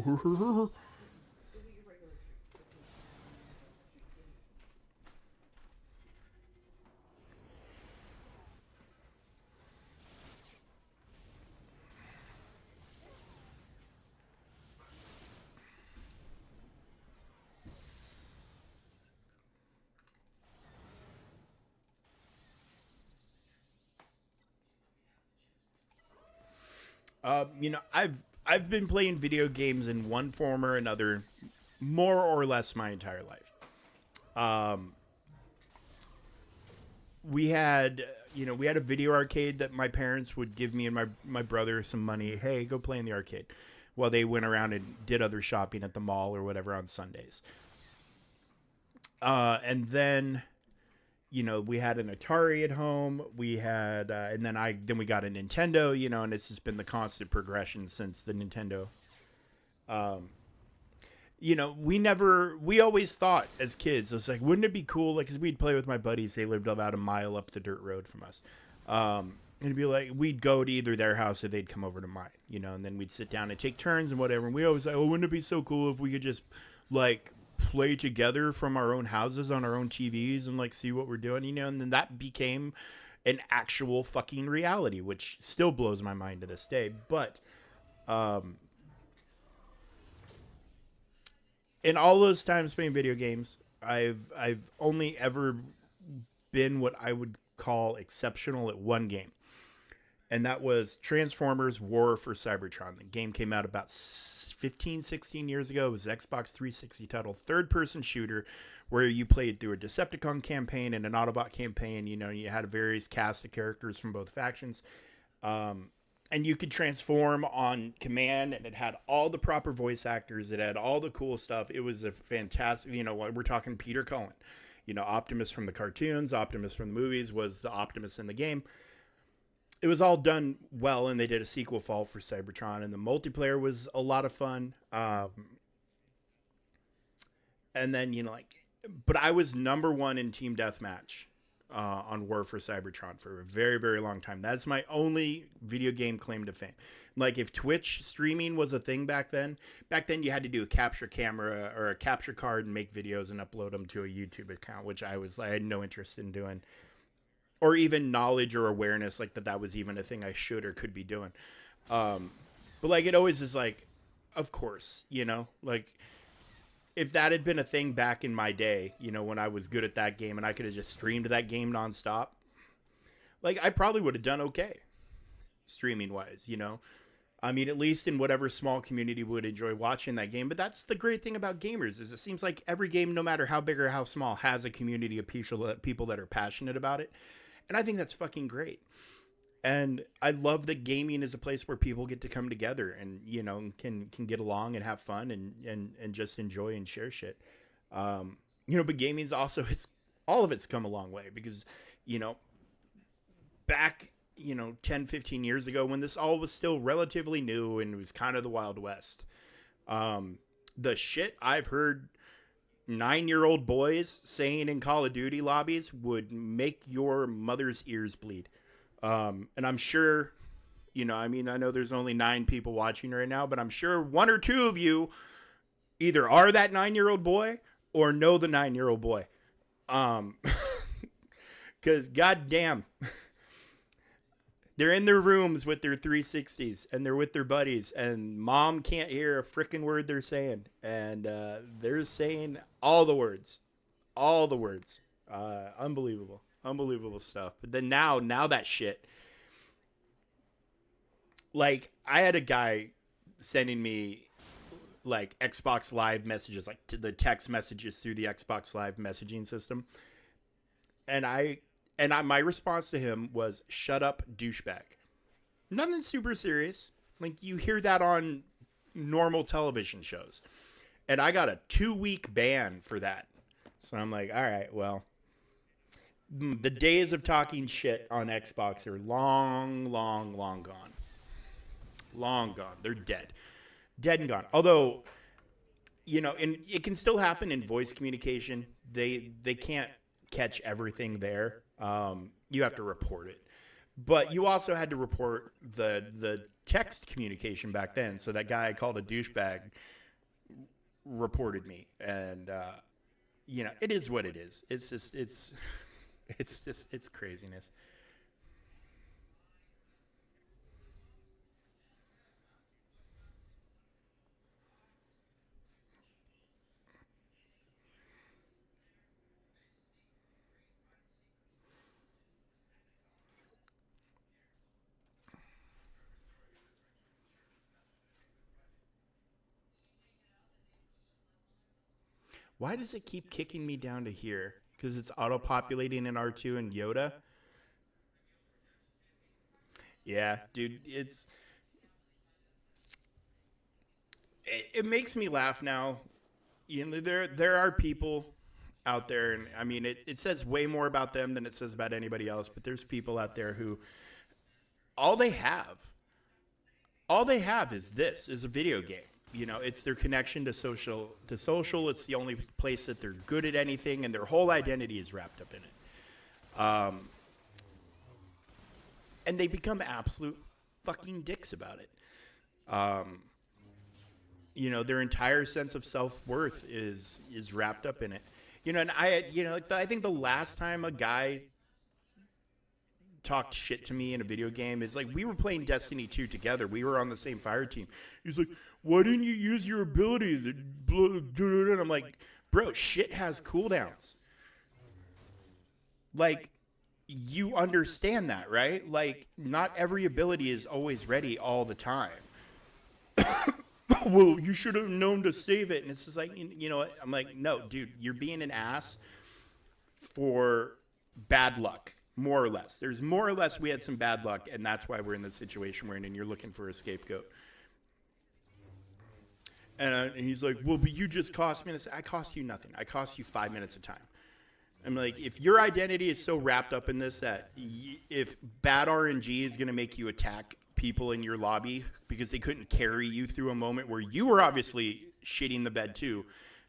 Speaker 2: I've been playing video games in one form or another, more or less my entire life. We had a video arcade that my parents would give me and my brother some money. Hey, go play in the arcade, while they went around and did other shopping at the mall or whatever on Sundays. And then we had an Atari at home. We had, and then we got a Nintendo, and it's just been the constant progression since the Nintendo. We always thought as kids, it was like, wouldn't it be cool? Like, cause we'd play with my buddies. They lived about a mile up the dirt road from us. And it'd be like, we'd go to either their house or they'd come over to mine, and then we'd sit down and take turns and whatever. And we always like, oh, wouldn't it be so cool if we could just like play together from our own houses on our own TVs and like see what we're doing, and then that became an actual fucking reality, which still blows my mind to this day. But in all those times playing video games, I've only ever been what I would call exceptional at one game. And that was Transformers War for Cybertron. The game came out about 15, 16 years ago. It was an Xbox 360 title, third-person shooter, where you played through a Decepticon campaign and an Autobot campaign. You had a various cast of characters from both factions. And you could transform on command, and it had all the proper voice actors. It had all the cool stuff. It was a fantastic, we're talking Peter Cullen. Optimus from the cartoons, Optimus from the movies was the Optimus in the game. It was all done well, and they did a sequel fall for Cybertron, and the multiplayer was a lot of fun. And then, but I was number one in Team Deathmatch on War for Cybertron for a very, very long time. That's my only video game claim to fame. Like, if Twitch streaming was a thing back then you had to do a capture camera or a capture card and make videos and upload them to a YouTube account, which I had no interest in doing. Or even knowledge or awareness, like that was even a thing I should or could be doing. But like, it always is like, of course, like if that had been a thing back in my day, when I was good at that game and I could have just streamed that game nonstop, like I probably would have done okay streaming wise, I mean, at least in whatever small community would enjoy watching that game. But that's the great thing about gamers, is it seems like every game, no matter how big or how small, has a community of people that are passionate about it. And I think that's fucking great. And I love that gaming is a place where people get to come together and, can get along and have fun and just enjoy and share shit. But gaming's also, all of it's come a long way because, back, 10, 15 years ago when this all was still relatively new and it was kind of the Wild West. The shit I've heard 9-year-old boys saying in Call of Duty lobbies would make your mother's ears bleed. And I'm sure, I know there's only 9 people watching right now, but I'm sure 1 or 2 of you either are that 9-year-old boy or know the 9-year-old boy. Cause goddamn, they're in their rooms with their 360s and they're with their buddies and mom can't hear a freaking word they're saying. And they're saying all the words. Unbelievable stuff. But then now that shit, like I had a guy sending me like Xbox Live messages, like to the text messages through the Xbox Live messaging system. And my response to him was, "Shut up, douchebag." Nothing super serious. Like, you hear that on normal television shows. And I got a 2-week ban for that. So I'm like, all right, well, the days of talking shit on Xbox are long, long, long gone. Long gone. They're dead. Dead and gone. Although, and it can still happen in voice communication. They can't catch everything there. You have to report it. But you also had to report the text communication back then. So that guy I called a douchebag reported me. And, it is what it is. It's just, it's craziness. Why does it keep kicking me down to here? Because it's auto-populating in R2 and Yoda? Yeah, dude, it makes me laugh now. There are people out there, and I mean, it says way more about them than it says about anybody else, but there's people out there who all they have, all they have is a video game. It's their connection to social. It's the only place that they're good at anything, and their whole identity is wrapped up in it. And they become absolute fucking dicks about it. Their entire sense of self-worth is wrapped up in it. And I think the last time a guy talked shit to me in a video game is like, we were playing Destiny 2 together. We were on the same fire team. He's like, "Why didn't you use your abilities?" And I'm like, bro, shit has cooldowns. Like, you understand that, right? Like, not every ability is always ready all the time. Well, you should have known to save it. And it's just like, you know what? I'm like, no, dude, you're being an ass for bad luck, more or less. There's more or less we had some bad luck, and that's why we're in the situation we're in, and you're looking for a scapegoat. And he's like, well, but you just cost me. And I said, I cost you nothing. I cost you 5 minutes of time. I'm like, if your identity is so wrapped up in this that if bad RNG is going to make you attack people in your lobby because they couldn't carry you through a moment where you were obviously shitting the bed too,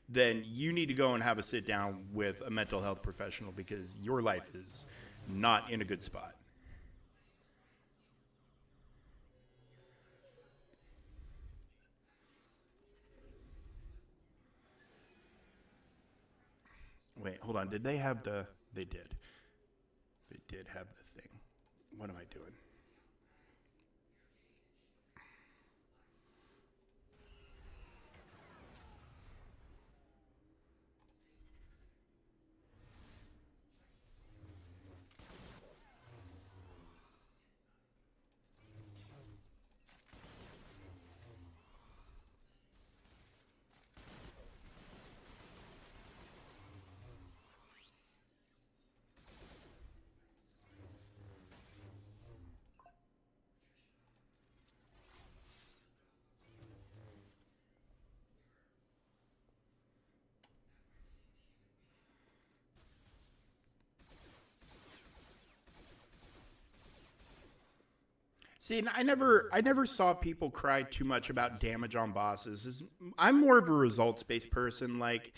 Speaker 2: then you need to go and have a sit down with a mental health professional because your life is not in a good spot. Wait, hold on. Did they have the... They did. They did have the thing. What am I doing? See, and I never saw people cry too much about damage on bosses. I'm more of a results-based person. Like,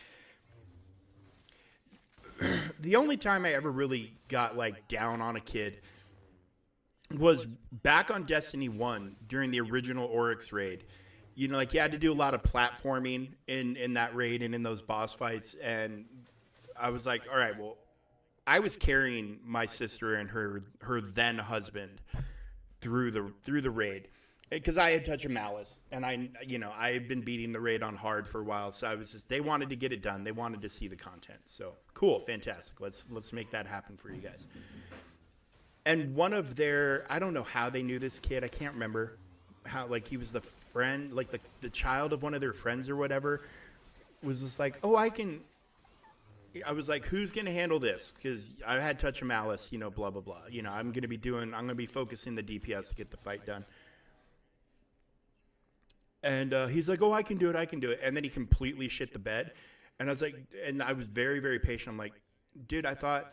Speaker 2: the only time I ever really got like down on a kid was back on Destiny 1 during the original Oryx raid. Like, you had to do a lot of platforming in that raid and in those boss fights, and I was like, all right, well, I was carrying my sister and her then husband through the raid because I had touched a malice, and I had been beating the raid on hard for a while, so I was just, they wanted to get it done, they wanted to see the content, so cool, fantastic, let's make that happen for you guys. And one of their, I don't know how they knew this kid, I can't remember how like he was the friend, like the child of one of their friends or whatever, was just like, oh, I was like, who's going to handle this? Because I had Touch of Malice, you know, blah, blah, blah. You know, I'm going to be focusing the DPS to get the fight done. And he's like, oh, I can do it. And then he completely shit the bed. And I was like, and I was very, very patient. I'm like, dude, I thought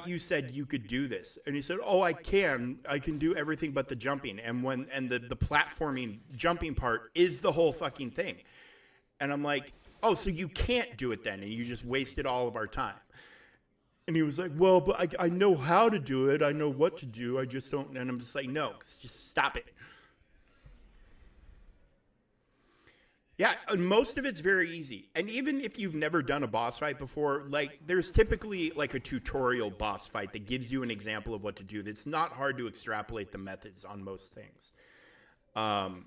Speaker 2: you said you could do this. And he said, oh, I can do everything but the jumping. And the platforming jumping part is the whole fucking thing. And I'm like, oh, so you can't do it then, and you just wasted all of our time. And he was like, well, but I know how to do it. I know what to do. I just don't. And I'm just like, no, just stop it. Yeah, most of it's very easy. And even if you've never done a boss fight before, like there's typically like a tutorial boss fight that gives you an example of what to do. It's not hard to extrapolate the methods on most things. On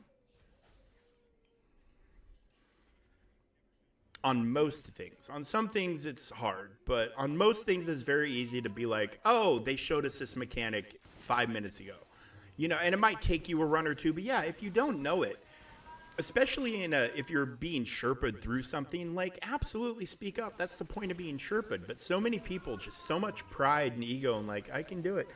Speaker 2: most things. On some things it's hard, but on most things it's very easy to be like, oh, they showed us this mechanic 5 minutes ago. You know, and it might take you a run or two, but yeah, if you don't know it, especially if you're being Sherpa'd through something, like absolutely speak up. That's the point of being Sherpa'd. But so many people, just so much pride and ego and like, I can do it.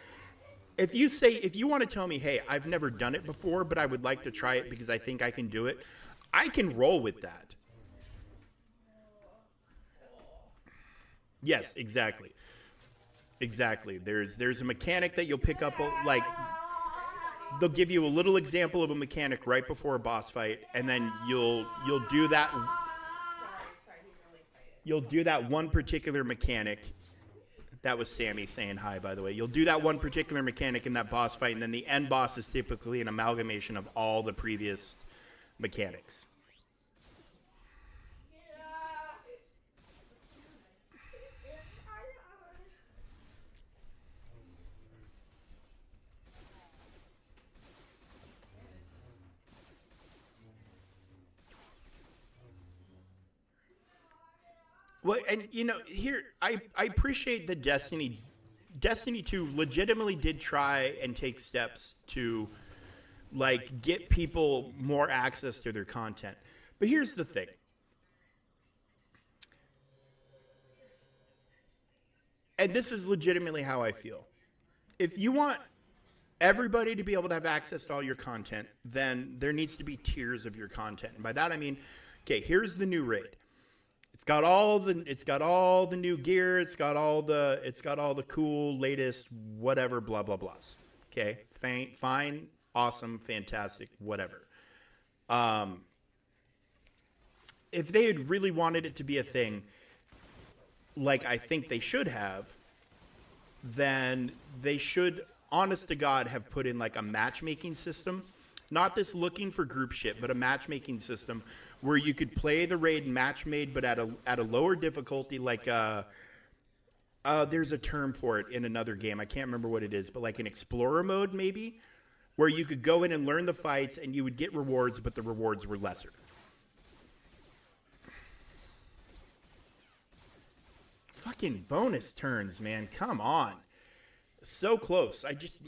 Speaker 2: If you want to tell me, hey, I've never done it before, but I would like to try it because I think I can do it, I can roll with that. Yes, exactly. Exactly. There's a mechanic that you'll pick up, like, they'll give you a little example of a mechanic right before a boss fight, and then you'll do that. You'll do that one particular mechanic. That was Sammy saying hi, by the way. You'll do that one particular mechanic in that boss fight, and then the end boss is typically an amalgamation of all the previous mechanics. Well, and you know, here I appreciate that Destiny 2 legitimately did try and take steps to like get people more access to their content. But here's the thing. And this is legitimately how I feel. If you want everybody to be able to have access to all your content, then there needs to be tiers of your content. And by that I mean, okay, here's the new raid. It's got all the new gear. It's got all the cool latest whatever blah blah blahs. Okay, fine, awesome, fantastic, whatever. If they had really wanted it to be a thing, like I think they should have, then they should, honest to God, have put in like a matchmaking system. Not this looking for group shit, but a matchmaking system where you could play the raid match made, but at a lower difficulty, like there's a term for it in another game. I can't remember what it is, but like an explorer mode maybe, where you could go in and learn the fights and you would get rewards, but the rewards were lesser. Fucking bonus turns, man. Come on. So close. I just...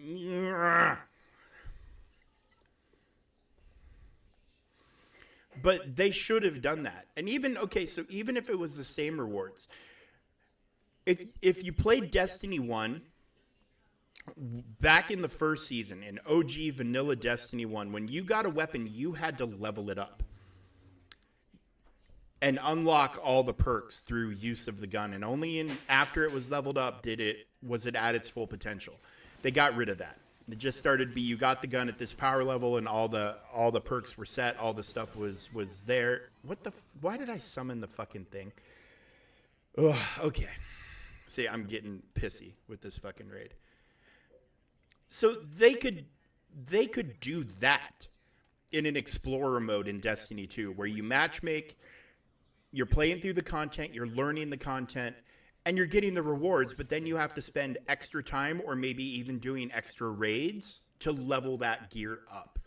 Speaker 2: But they should have done that. And even, okay, so even if it was the same rewards, if you played Destiny 1 back in the first season, in OG vanilla Destiny 1, when you got a weapon, you had to level it up and unlock all the perks through use of the gun. And only after it was leveled up was it at its full potential. They got rid of that. It just started to be, you got the gun at this power level and all the perks were set, all the stuff was there. Why did I summon the fucking thing? Ugh, okay. See, I'm getting pissy with this fucking raid. So they could do that in an explorer mode in Destiny 2, where you matchmake, you're playing through the content, you're learning the content, and you're getting the rewards, but then you have to spend extra time or maybe even doing extra raids to level that gear up.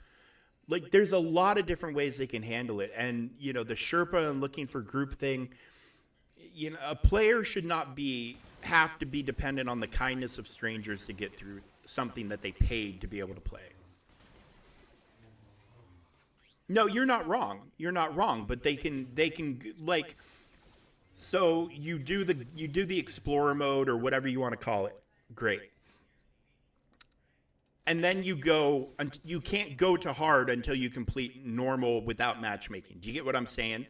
Speaker 2: Like, there's a lot of different ways they can handle it. And, you know, the Sherpa and looking for group thing, you know, a player should not have to be dependent on the kindness of strangers to get through something that they paid to be able to play. No, you're not wrong. You're not wrong, but they can like so you do the explorer mode or whatever you want to call it. Great. And then you can't go to hard until you complete normal without matchmaking. Do you get what I'm saying?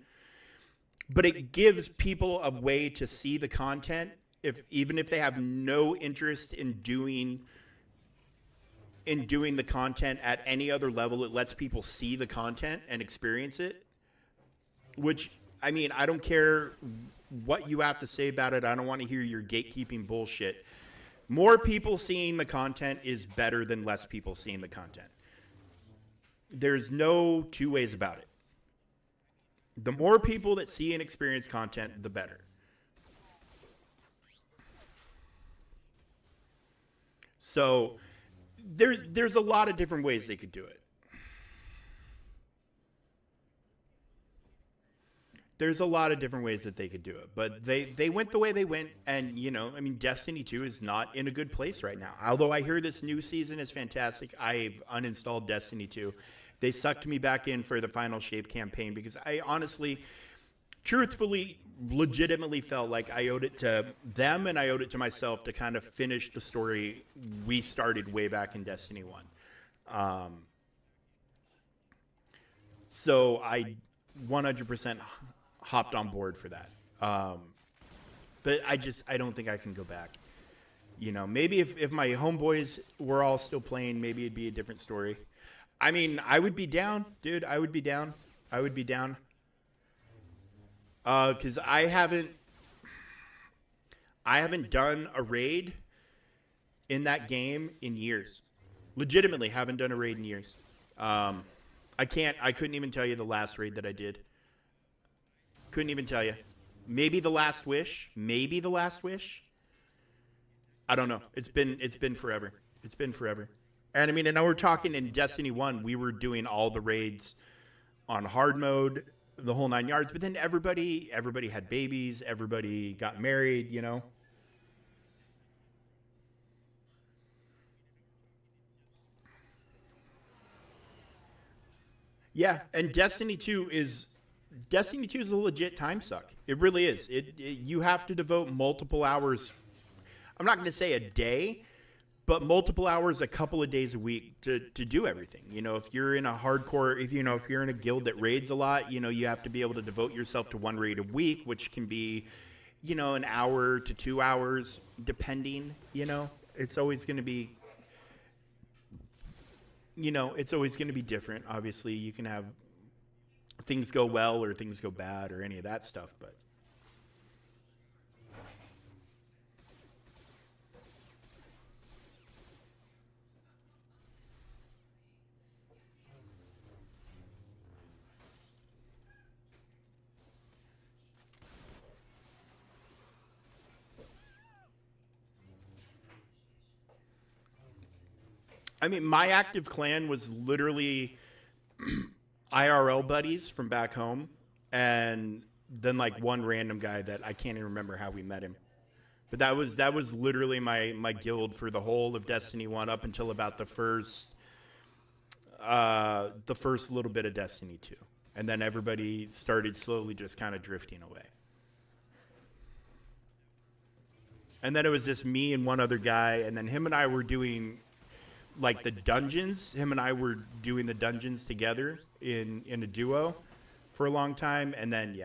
Speaker 2: But it gives people a way to see the content if even if they have no interest in doing the content at any other level. It lets people see the content and experience it, which I mean, I don't care what you have to say about it. I don't want to hear your gatekeeping bullshit. More people seeing the content is better than less people seeing the content. There's no two ways about it. The more people that see and experience content, the better. So there's a lot of different ways they could do it. There's a lot of different ways that they could do it, but they went the way they went, and I mean, Destiny 2 is not in a good place right now. Although I hear this new season is fantastic, I've uninstalled Destiny 2. They sucked me back in for the Final Shape campaign because I honestly, truthfully, legitimately felt like I owed it to them and I owed it to myself to kind of finish the story we started way back in Destiny 1. So I 100% hopped on board for that. But I don't think I can go back. Maybe if my homeboys were all still playing, maybe it'd be a different story. I mean, I would be down, dude. I would be down. Because I haven't done a raid in that game in years. Legitimately haven't done a raid in years. I couldn't even tell you the last raid that I did. Couldn't even tell you. Maybe the last wish. I don't know. It's been forever. And I mean, and now we're talking in Destiny 1, we were doing all the raids on hard mode, the whole 9 yards, but then everybody had babies, everybody got married, Yeah, and Destiny 2 is a legit time suck. It really is. You have to devote multiple hours. I'm not going to say a day, but multiple hours, a couple of days a week to do everything. If you're in a hardcore, if you're in a guild that raids a lot, you have to be able to devote yourself to one raid a week, which can be, an hour to 2 hours, depending. It's always going to be. It's always going to be different. Obviously, you can have things go well or things go bad or any of that stuff, but. I mean, my active clan was literally IRL buddies from back home, and then like one random guy that I can't even remember how we met him. But that was literally my guild for the whole of Destiny 1 up until about the first little bit of Destiny 2. And then everybody started slowly just kind of drifting away. And then it was just me and one other guy, and then him and I were doing like the dungeons. Him and I were doing the dungeons together in a duo for a long time, and then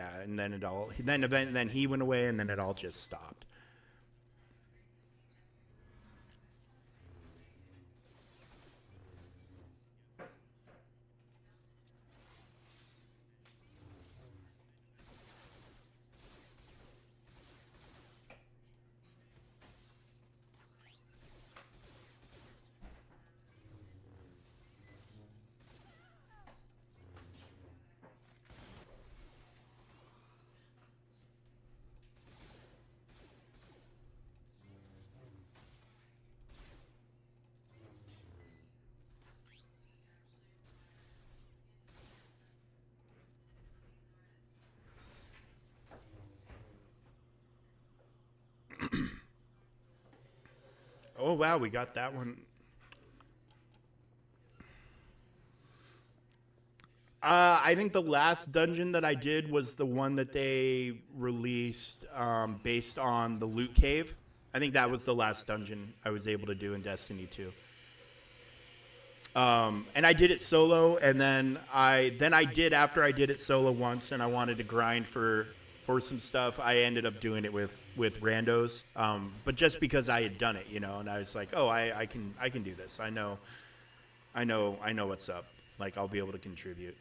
Speaker 2: then he went away, and then it all just stopped. Oh wow, we got that one. I think the last dungeon that I did was the one that they released based on the loot cave. I think that was the last dungeon I was able to do in Destiny 2. And I did it solo, and then I did after I did it solo once, and I wanted to grind for some stuff. I ended up doing it with randos, but just because I had done it, you know, and I was like, oh, I can do this. I know what's up. Like, I'll be able to contribute.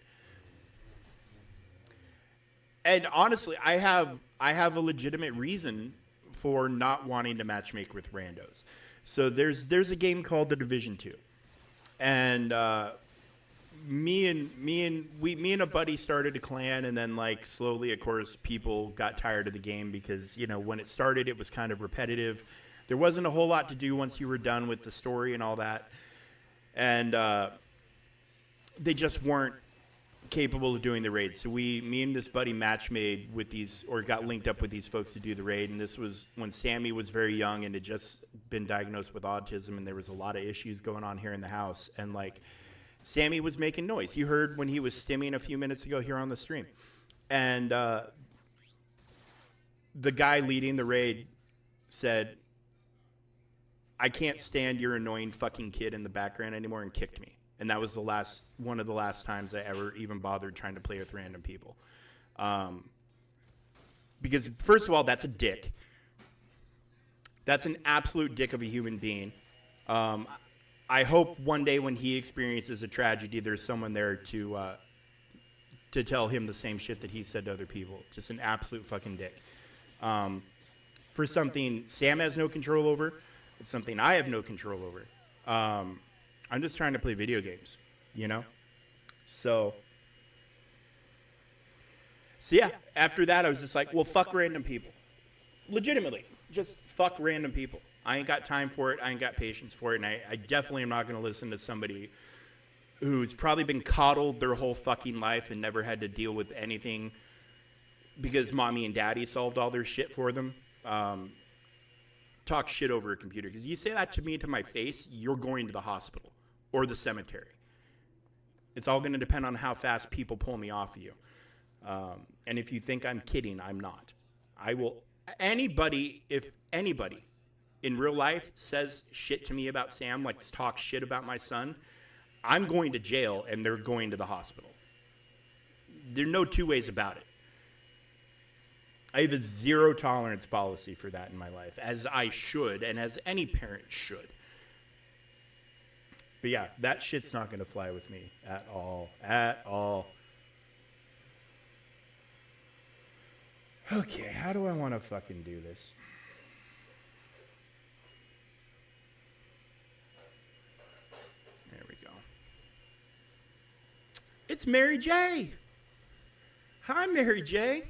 Speaker 2: And honestly, I have a legitimate reason for not wanting to matchmake with randos. So there's a game called The Division 2. And me and a buddy started a clan, and then like slowly, of course, people got tired of the game because, you know, when it started, it was kind of repetitive. There wasn't a whole lot to do once you were done with the story and all that, and they just weren't capable of doing the raid. So me and this buddy match made with these, or got linked up with these folks to do the raid. And this was when Sammy was very young and had just been diagnosed with autism, and there was a lot of issues going on here in the house. And like, Sammy was making noise. You heard when he was stimming a few minutes ago here on the stream. And the guy leading the raid said, "I can't stand your annoying fucking kid in the background anymore," and kicked me. And that was one of the last times I ever even bothered trying to play with random people. Because first of all, that's a dick. That's an absolute dick of a human being. I hope one day when he experiences a tragedy, there's someone there to tell him the same shit that he said to other people. Just an absolute fucking dick. For something Sam has no control over, it's something I have no control over. I'm just trying to play video games, you know? So yeah, after that, I was just like, well, fuck random people. Legitimately, just fuck random people. I ain't got time for it. I ain't got patience for it. And I definitely am not going to listen to somebody who's probably been coddled their whole fucking life and never had to deal with anything because mommy and daddy solved all their shit for them. Talk shit over a computer. Because you say that to me to my face, you're going to the hospital or the cemetery. It's all going to depend on how fast people pull me off of you. And if you think I'm kidding, I'm not. I will. If anybody in real life says shit to me about Sam, like talk shit about my son, I'm going to jail and they're going to the hospital. There are no two ways about it. I have a zero tolerance policy for that in my life, as I should, and as any parent should. But yeah, that shit's not going to fly with me at all. At all. Okay, how do I want to fucking do this? There we go. It's Mary J. Hi, Mary J.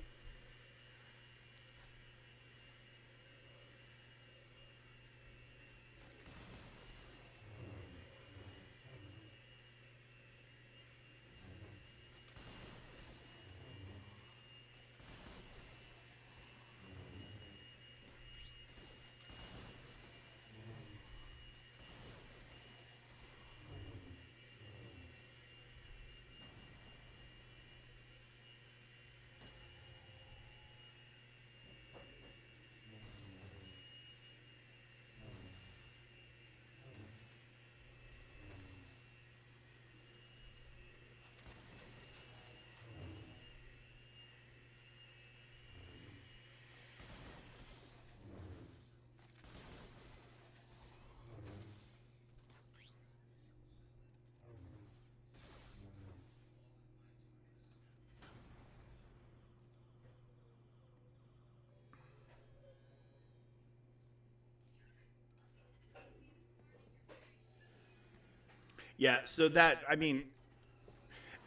Speaker 2: Yeah, so that, I mean,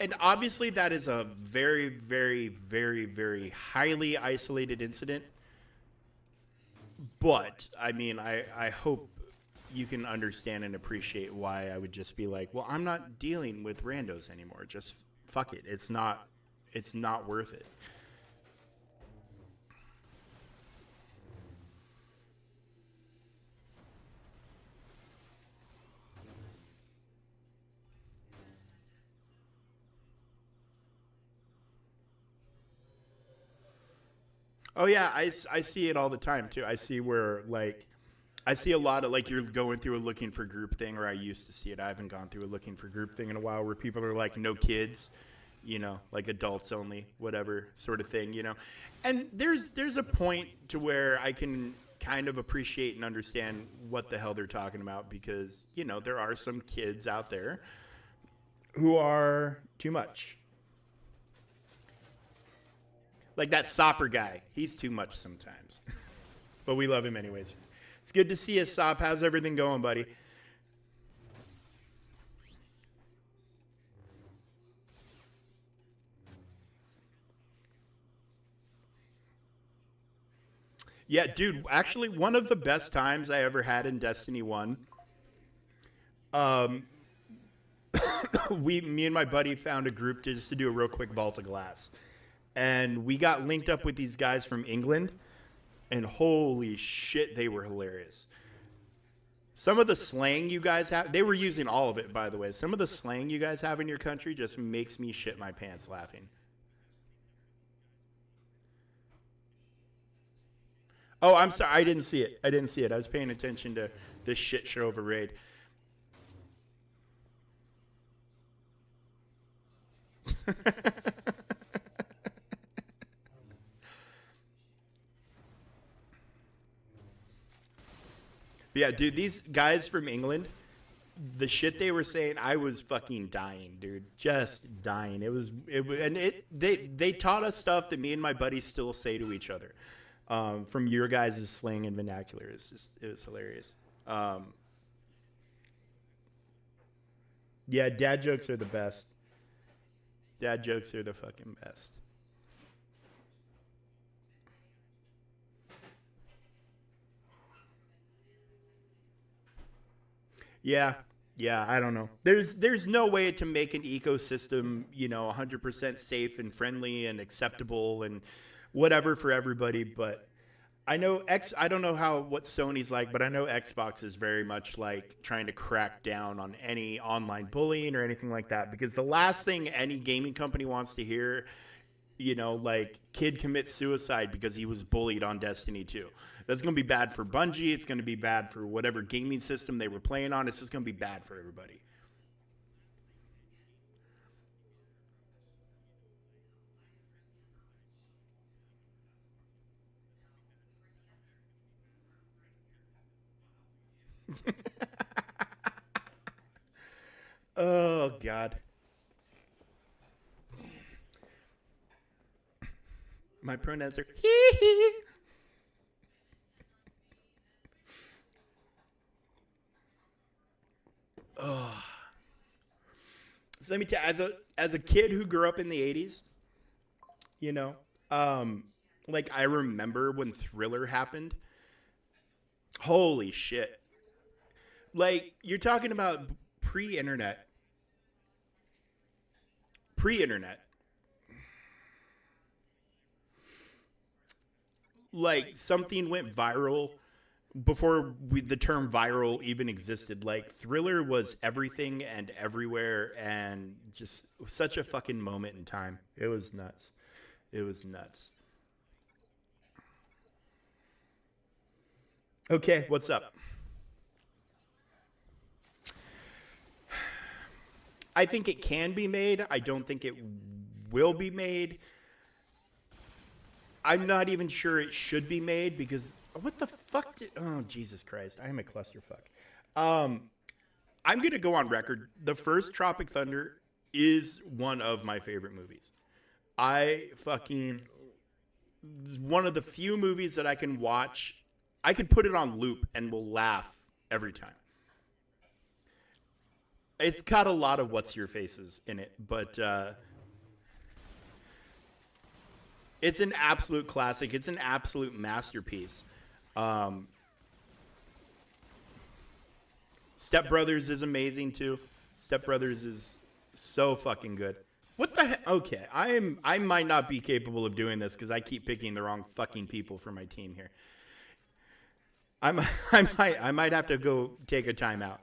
Speaker 2: and obviously that is a very, very, very, very highly isolated incident. But, I mean, I hope you can understand and appreciate why I would just be like, well, I'm not dealing with randos anymore. Just fuck it. It's not worth it. Oh yeah, I see it all the time too. I see where like I see a lot of like you're going through a looking for group thing, or I used to see it. I haven't gone through a looking for group thing in a while, where people are like no kids, like adults only, whatever sort of thing, And there's a point to where I can kind of appreciate and understand what the hell they're talking about, because there are some kids out there who are too much. Like that Sopper guy, he's too much sometimes, but we love him anyways. It's good to see you, Sop. How's everything going, buddy? Yeah, dude. Actually, one of the best times I ever had in Destiny One. Um, me and my buddy found a group just to do a real quick vault of glass, and we got linked up with these guys from England, and holy shit, they were hilarious. Some of the slang you guys have, they were using all of it, by the way. Some of the slang you guys have in your country just makes me shit my pants laughing. Oh, I'm sorry. I didn't see it. I didn't see it. I was paying attention to this shit show over Raid. Yeah, dude, these guys from England, the shit they were saying, I was fucking dying, dude. Just dying. They taught us stuff that me and my buddies still say to each other. From your guys' slang and vernacular. It was hilarious. Yeah, dad jokes are the best. Dad jokes are the fucking best. Yeah, yeah, I don't know. There's no way to make an ecosystem, 100% safe and friendly and acceptable and whatever for everybody, but I don't know how what Sony's like, but I know Xbox is very much like trying to crack down on any online bullying or anything like that, because the last thing any gaming company wants to hear, like kid commits suicide because he was bullied on Destiny 2. That's going to be bad for Bungie. It's going to be bad for whatever gaming system they were playing on. It's just going to be bad for everybody. Oh God. My pronouns are hee hee. Oh. So let me tell you, as a kid who grew up in the '80s, you know, um, like I remember when Thriller happened. Holy shit! Like you're talking about pre-internet, pre-internet. Like something went viral before the term viral even existed. Like Thriller was everything and everywhere, and just such a fucking moment in time. It was nuts. It was nuts. Okay, what's up? I think it can be made. I don't think it will be made. I'm not even sure it should be made, because what the fuck did, oh Jesus Christ, I am a clusterfuck. Um I'm going to go on record. The first Tropic Thunder is one of my favorite movies. I fucking one of the few movies that I can watch. I can put it on loop and will laugh every time. It's got a lot of what's your faces in it, but it's an absolute classic. It's an absolute masterpiece. Um, Step Brothers is amazing too. Step Brothers is so fucking good. What the heck? Okay, I might not be capable of doing this because I keep picking the wrong fucking people for my team here. I'm I might have to go take a timeout.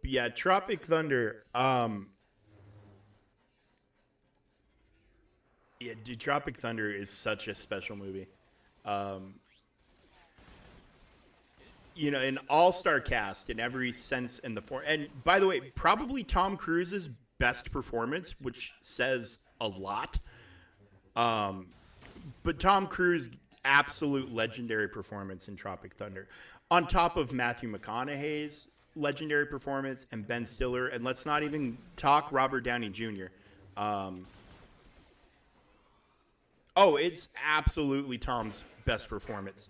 Speaker 2: Yeah, Tropic Thunder. Yeah, dude, Tropic Thunder is such a special movie. Um, an all-star cast in every sense in the form. And by the way, probably Tom Cruise's best performance, which says a lot. Um, but Tom Cruise, absolute legendary performance in Tropic Thunder, on top of Matthew McConaughey's legendary performance and Ben Stiller, and let's not even talk Robert Downey Jr. Um, oh, it's absolutely Tom's best performance.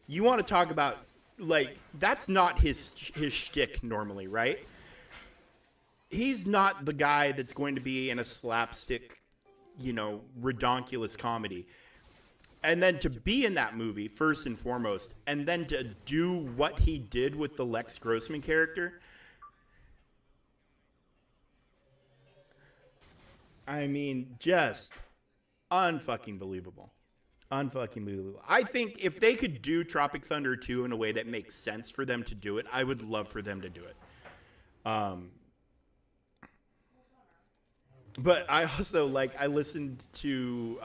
Speaker 2: You want to talk about, like, that's not his shtick normally, right? He's not the guy that's going to be in a slapstick, redonkulous comedy. And then to be in that movie, first and foremost, and then to do what he did with the Lex Grossman character. I mean, just unfucking believable. Unfucking believable. I think if they could do Tropic Thunder 2 in a way that makes sense for them to do it, I would love for them to do it. But I also, I listened to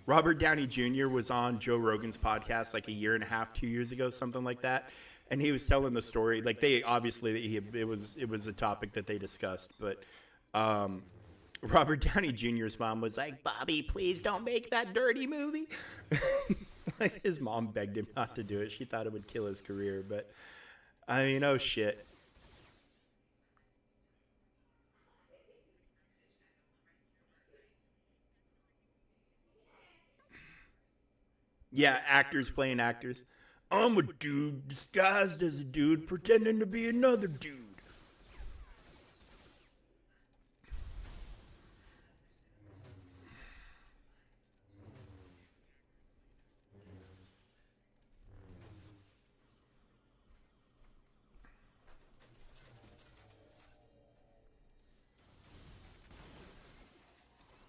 Speaker 2: Robert Downey Jr. was on Joe Rogan's podcast like a year and a half, 2 years ago, something like that. And he was telling the story. Like, they obviously, it was a topic that they discussed. But Robert Downey Jr.'s mom was like, "Bobby, please don't make that dirty movie." Like, his mom begged him not to do it. She thought it would kill his career. But, I mean, oh, shit. Yeah, actors playing actors. I'm a dude disguised as a dude pretending to be another dude.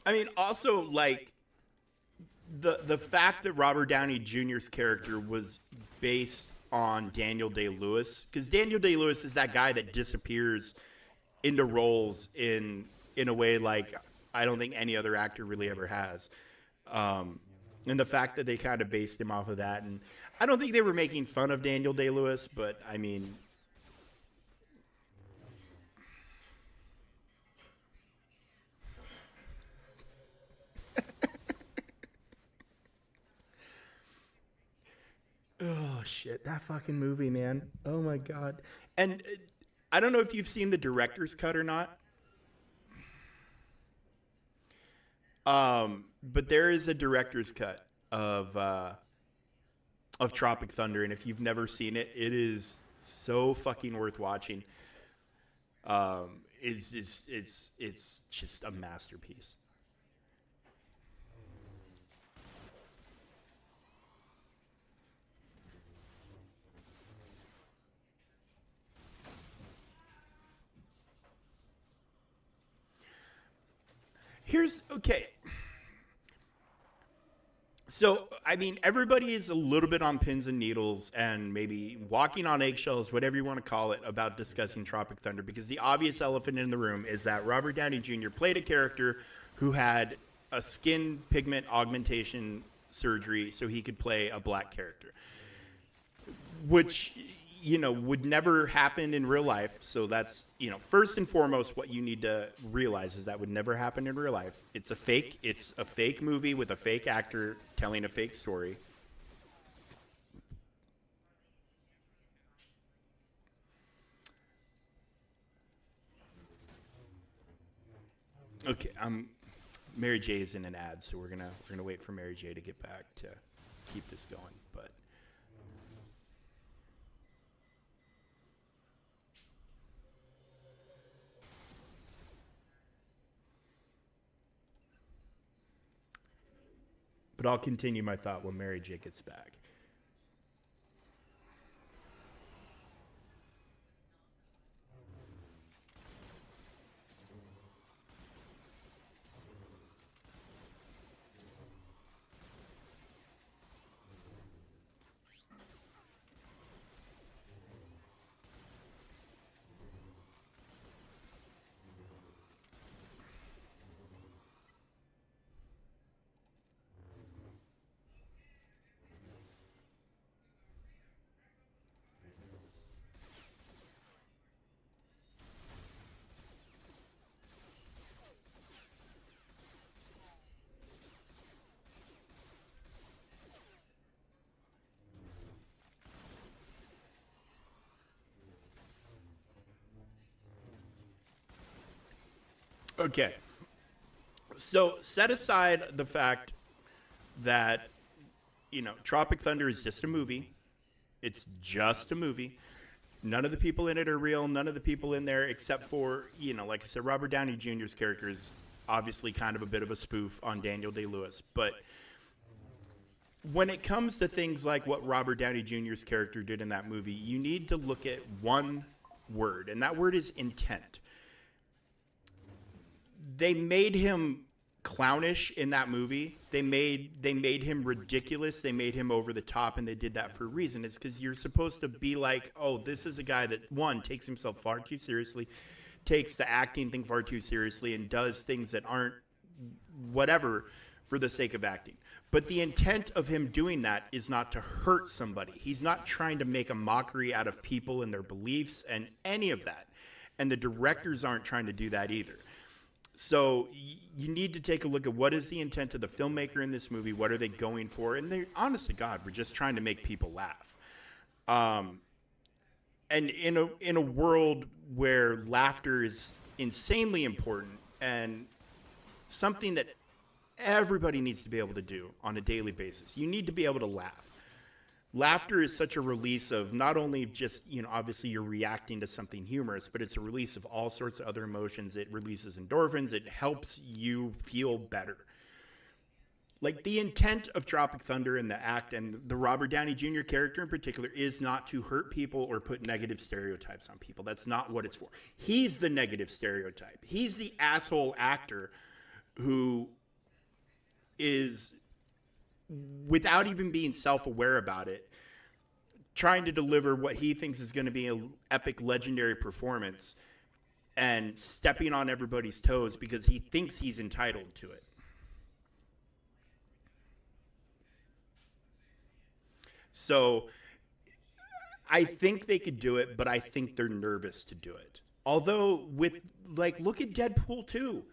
Speaker 2: I mean, also, like, the fact that Robert Downey Jr.'s character was based on Daniel Day-Lewis, because Daniel Day-Lewis is that guy that disappears into roles in a way like I don't think any other actor really ever has. And the fact that they kind of based him off of that, and I don't think they were making fun of Daniel Day-Lewis, but I mean, oh shit, that fucking movie, man. Oh my god. And I don't know if you've seen the director's cut or not. But there is a director's cut of Tropic Thunder, and if you've never seen it, it is so fucking worth watching. It's just a masterpiece. Here's okay. So, I mean, everybody is a little bit on pins and needles and maybe walking on eggshells, whatever you want to call it, about discussing Tropic Thunder, because the obvious elephant in the room is that Robert Downey Jr. played a character who had a skin pigment augmentation surgery so he could play a black character, which would never happen in real life. So that's, first and foremost, what you need to realize is that would never happen in real life. It's a fake movie with a fake actor telling a fake story. Okay, Mary J is in an ad, so we're gonna wait for Mary J to get back to keep this going. But I'll continue my thought when Mary J gets back. Okay. So set aside the fact that, Tropic Thunder is just a movie. It's just a movie. None of the people in it are real. None of the people in there, except for, like I said, Robert Downey Jr.'s character is obviously kind of a bit of a spoof on Daniel Day-Lewis. But when it comes to things like what Robert Downey Jr.'s character did in that movie, you need to look at one word, and that word is intent. They made him clownish in that movie. They made him ridiculous. They made him over the top, and they did that for a reason. It's because you're supposed to be like, oh, this is a guy that, one, takes himself far too seriously, takes the acting thing far too seriously, and does things that aren't whatever for the sake of acting. But the intent of him doing that is not to hurt somebody. He's not trying to make a mockery out of people and their beliefs and any of that. And the directors aren't trying to do that either. So you need to take a look at what is the intent of the filmmaker in this movie. What are they going for? And they, honest to God, we're just trying to make people laugh. And in a world where laughter is insanely important and something that everybody needs to be able to do on a daily basis, you need to be able to laugh. Laughter is such a release of not only just, obviously you're reacting to something humorous, but it's a release of all sorts of other emotions. It releases endorphins. It helps you feel better. Like the intent of Tropic Thunder and the act and the Robert Downey Jr. character in particular is not to hurt people or put negative stereotypes on people. That's not what it's for. He's the negative stereotype. He's the asshole actor who is, without even being self-aware about it, trying to deliver what he thinks is going to be an epic, legendary performance and stepping on everybody's toes because he thinks he's entitled to it. So I think they could do it, but I think they're nervous to do it. Although look at Deadpool 2.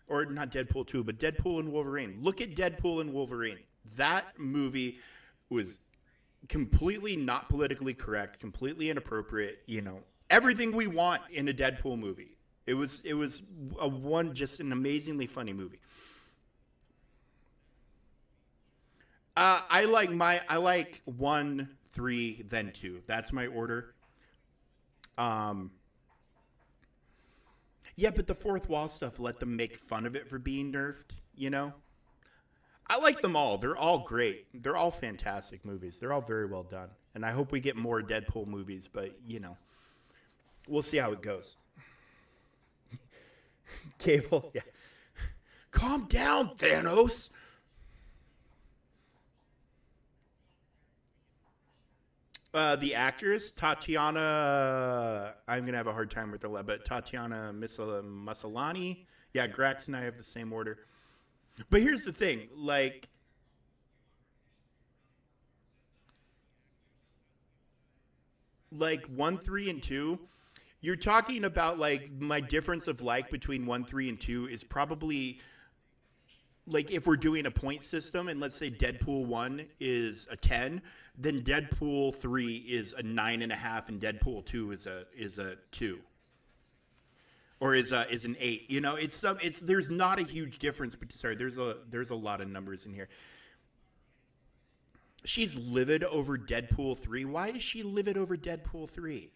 Speaker 2: Or not Deadpool 2, but Deadpool and Wolverine. Look at Deadpool and Wolverine. That movie was completely not politically correct, completely inappropriate, everything we want in a Deadpool movie. It was just an amazingly funny movie. I like 1, 3, then 2. That's my order. Yeah, but the fourth wall stuff let them make fun of it for being nerfed, I like them all. They're all great. They're all fantastic movies. They're all very well done. And I hope we get more Deadpool movies, but, we'll see how it goes. Cable, yeah. Calm down, Thanos. The actress, Tatiana, I'm going to have a hard time with her, but Tatiana Maslany. Yeah, Grax and I have the same order. But here's the thing, 1, 3, and 2, you're talking about, my difference of between 1, 3, and 2 is probably, if we're doing a point system, and let's say Deadpool 1 is a 10, then Deadpool 3 is a 9.5, and Deadpool 2 is a 2, or is an 8. There's not a huge difference, but sorry, there's a lot of numbers in here. She's livid over Deadpool 3. Why is she livid over Deadpool 3?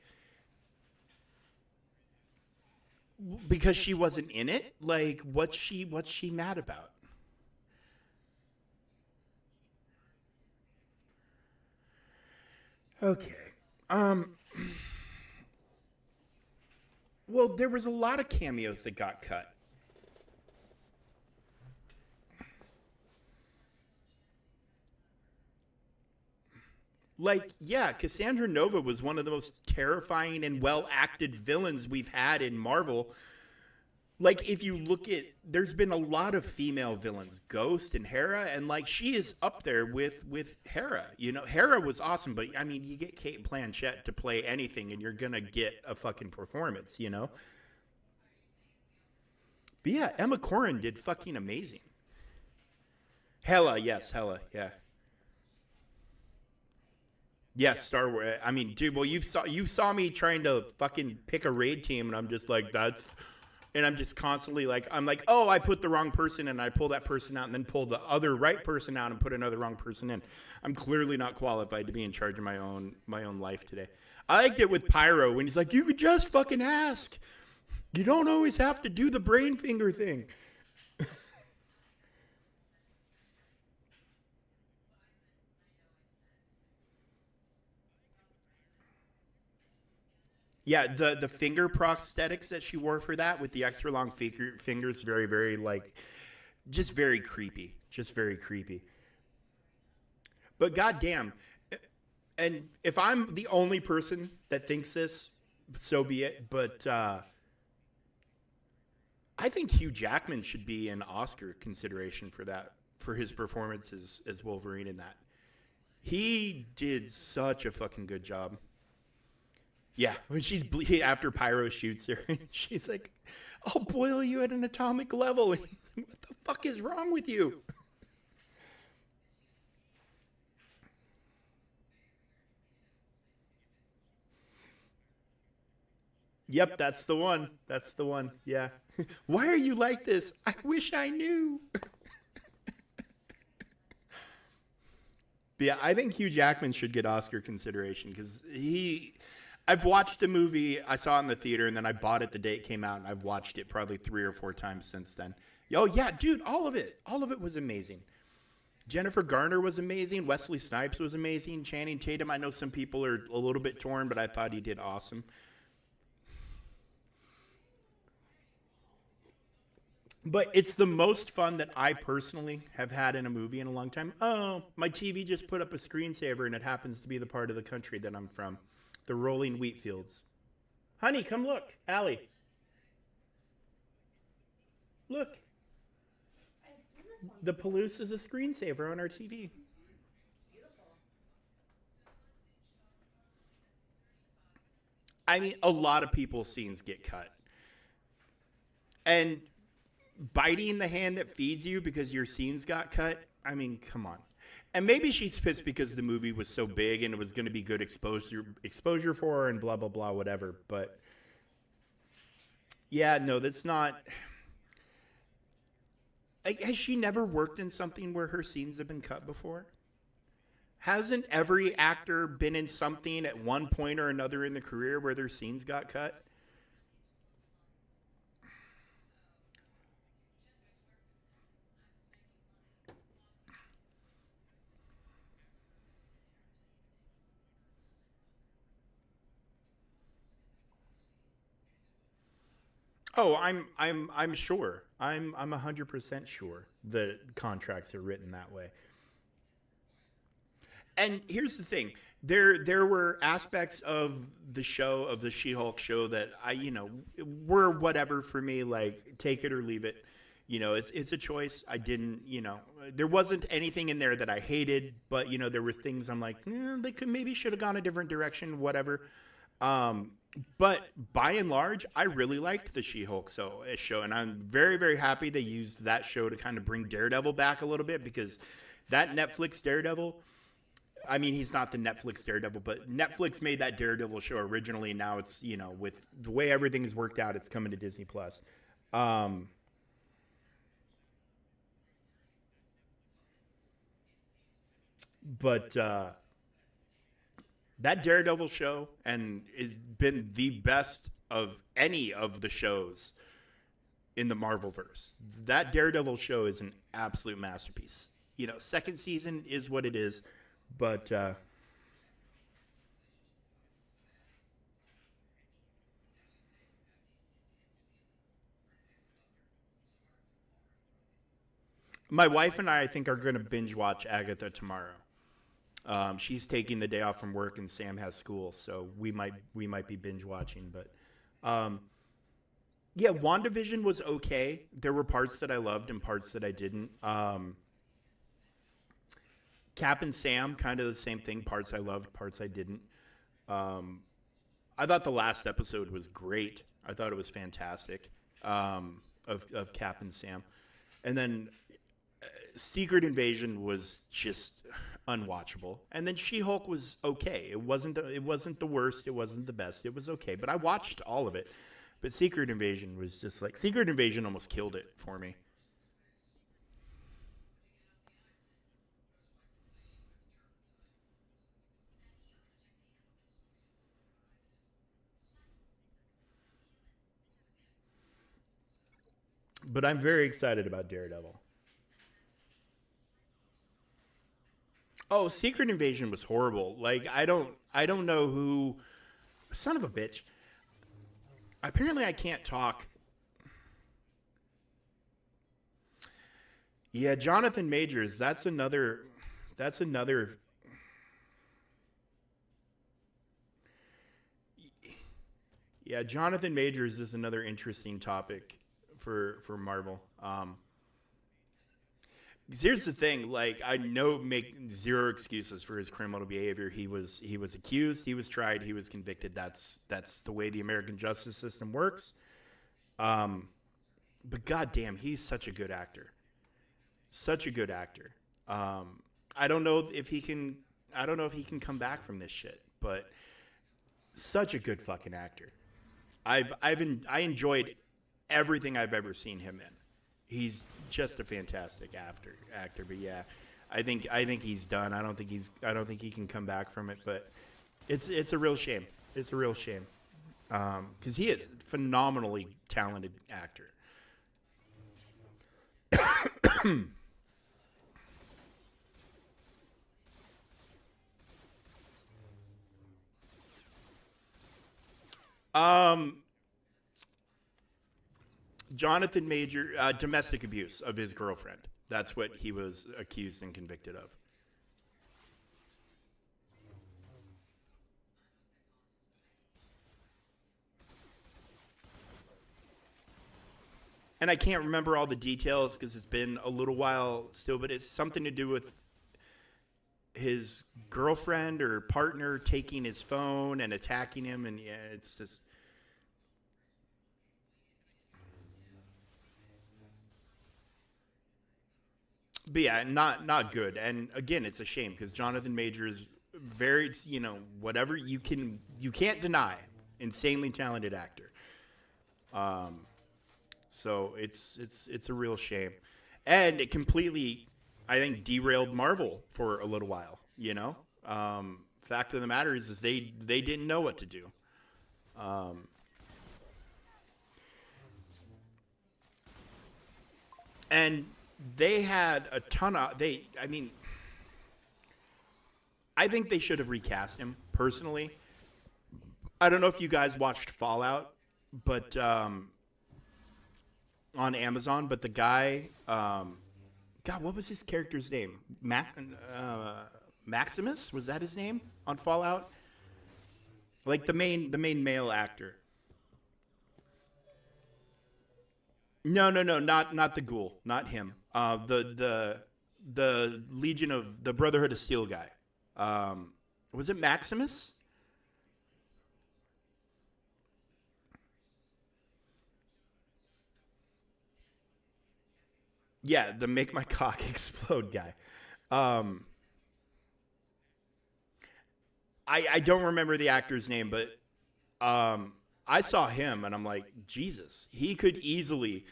Speaker 2: Because she wasn't in it? What's she mad about? Okay. Well, there was a lot of cameos that got cut. Cassandra Nova was one of the most terrifying and well-acted villains we've had in Marvel. If you look at, there's been a lot of female villains, Ghost and Hera, and she is up there with Hera. Hera was awesome, but you get Kate Blanchett to play anything, and you're gonna get a fucking performance, But yeah, Emma Corrin did fucking amazing. Hela, yeah. Yes, Star Wars. Dude, well, you saw me trying to fucking pick a raid team, and I'm just like, And I'm just constantly like, oh, I put the wrong person in, I pull that person out and then pull the other right person out and put another wrong person in. I'm clearly not qualified to be in charge of my own life today. I liked it with Pyro when he's like, you could just fucking ask. You don't always have to do the brain finger thing. Yeah, the finger prosthetics that she wore for that with the extra long fingers, very, very, like, just very creepy. Just very creepy. But goddamn, and if I'm the only person that thinks this, so be it. But I think Hugh Jackman should be an Oscar consideration for that, for his performance as Wolverine in that. He did such a fucking good job. Yeah, when after Pyro shoots her, she's like, "I'll boil you at an atomic level." What the fuck is wrong with you? Yep, that's the one. That's the one. Yeah. Why are you like this? I wish I knew. But yeah, I think Hugh Jackman should get Oscar consideration because I've watched the movie. I saw it in the theater, and then I bought it the day it came out, and I've watched it probably 3 or 4 times since then. Oh yeah, dude, all of it was amazing. Jennifer Garner was amazing. Wesley Snipes was amazing. Channing Tatum, I know some people are a little bit torn, but I thought he did awesome. But it's the most fun that I personally have had in a movie in a long time. Oh, my TV just put up a screensaver, and it happens to be the part of the country that I'm from, the rolling wheat fields. Honey, come look. Allie, look. The Palouse is a screensaver on our TV. I mean, a lot of people's scenes get cut. And biting the hand that feeds you because your scenes got cut, I mean, come on. And maybe she's pissed because the movie was so big and it was going to be good exposure for her and blah, blah, blah, whatever. But yeah, no, that's not. Like, has she never worked in something where her scenes have been cut before? Hasn't every actor been in something at one point or another in the career where their scenes got cut? Oh, I'm sure. I'm 100% sure the contracts are written that way. And here's the thing: there were aspects of the She-Hulk show that were whatever for me. Like, take it or leave it. It's a choice. I didn't. There wasn't anything in there that I hated, but there were things I'm like, they could maybe should have gone a different direction. Whatever. Um, but by and large, I really liked the She-Hulk show, and I'm very, very happy they used that show to kind of bring Daredevil back a little bit because that Netflix Daredevil. I mean, he's not the Netflix Daredevil, but Netflix made that Daredevil show originally. And now it's with the way everything's worked out, it's coming to Disney Plus. Um, but that Daredevil show and has been the best of any of the shows in the Marvelverse. That Daredevil show is an absolute masterpiece. Second season is what it is, but my wife and I think, are going to binge watch Agatha tomorrow. She's taking the day off from work, and Sam has school, so we might be binge watching. But yeah, WandaVision was okay. There were parts that I loved and parts that I didn't. Cap and Sam, kind of the same thing. Parts I loved, parts I didn't. Um, I thought the last episode was great. I thought it was fantastic, of Cap and Sam. And then Secret Invasion was just unwatchable. And then She-Hulk was okay. It wasn't the worst. It wasn't the best. It was okay. But I watched all of it But Secret Invasion was just like Secret Invasion almost killed it for me. But I'm very excited about Daredevil. Oh, Secret Invasion was horrible. Like I don't know who son of a bitch. Apparently I can't talk. Yeah, Jonathan Majors, that's another yeah, Jonathan Majors is another interesting topic for Marvel. 'Cause here's the thing, like I know make zero excuses for his criminal behavior. He was accused, he was tried, he was convicted. That's the way the American justice system works. Um, but goddamn, he's such a good actor. Such a good actor. Um, I don't know if he can. I don't know if he can come back from this shit. But such a good fucking actor. I enjoyed everything I've ever seen him in. He's just a fantastic actor. But yeah, I think he's done. I don't think he can come back from it. But it's a real shame. It's a real shame because he is a phenomenally talented actor. Um, Jonathan Major domestic abuse of his girlfriend. That's what he was accused and convicted of. And I can't remember all the details because it's been a little while still, but it's something to do with his girlfriend or partner taking his phone and attacking him, and yeah, it's just. But yeah, not good. And again, it's a shame because Jonathan Majors, very whatever you can't deny, insanely talented actor. Um, so it's a real shame, and it completely, I think, derailed Marvel for a little while. Fact of the matter is they didn't know what to do. Um, and they had a ton of they. I mean, I think they should have recast him personally. I don't know if you guys watched Fallout, but on Amazon. But the guy, God, what was his character's name? Maximus, was that his name on Fallout? Like the main male actor. No, no, no, not the ghoul, not him. The Legion of the Brotherhood of Steel guy. Was it Maximus? Yeah, the make my cock explode guy. Um, I don't remember the actor's name, but I saw him and I'm like, Jesus, he could easily.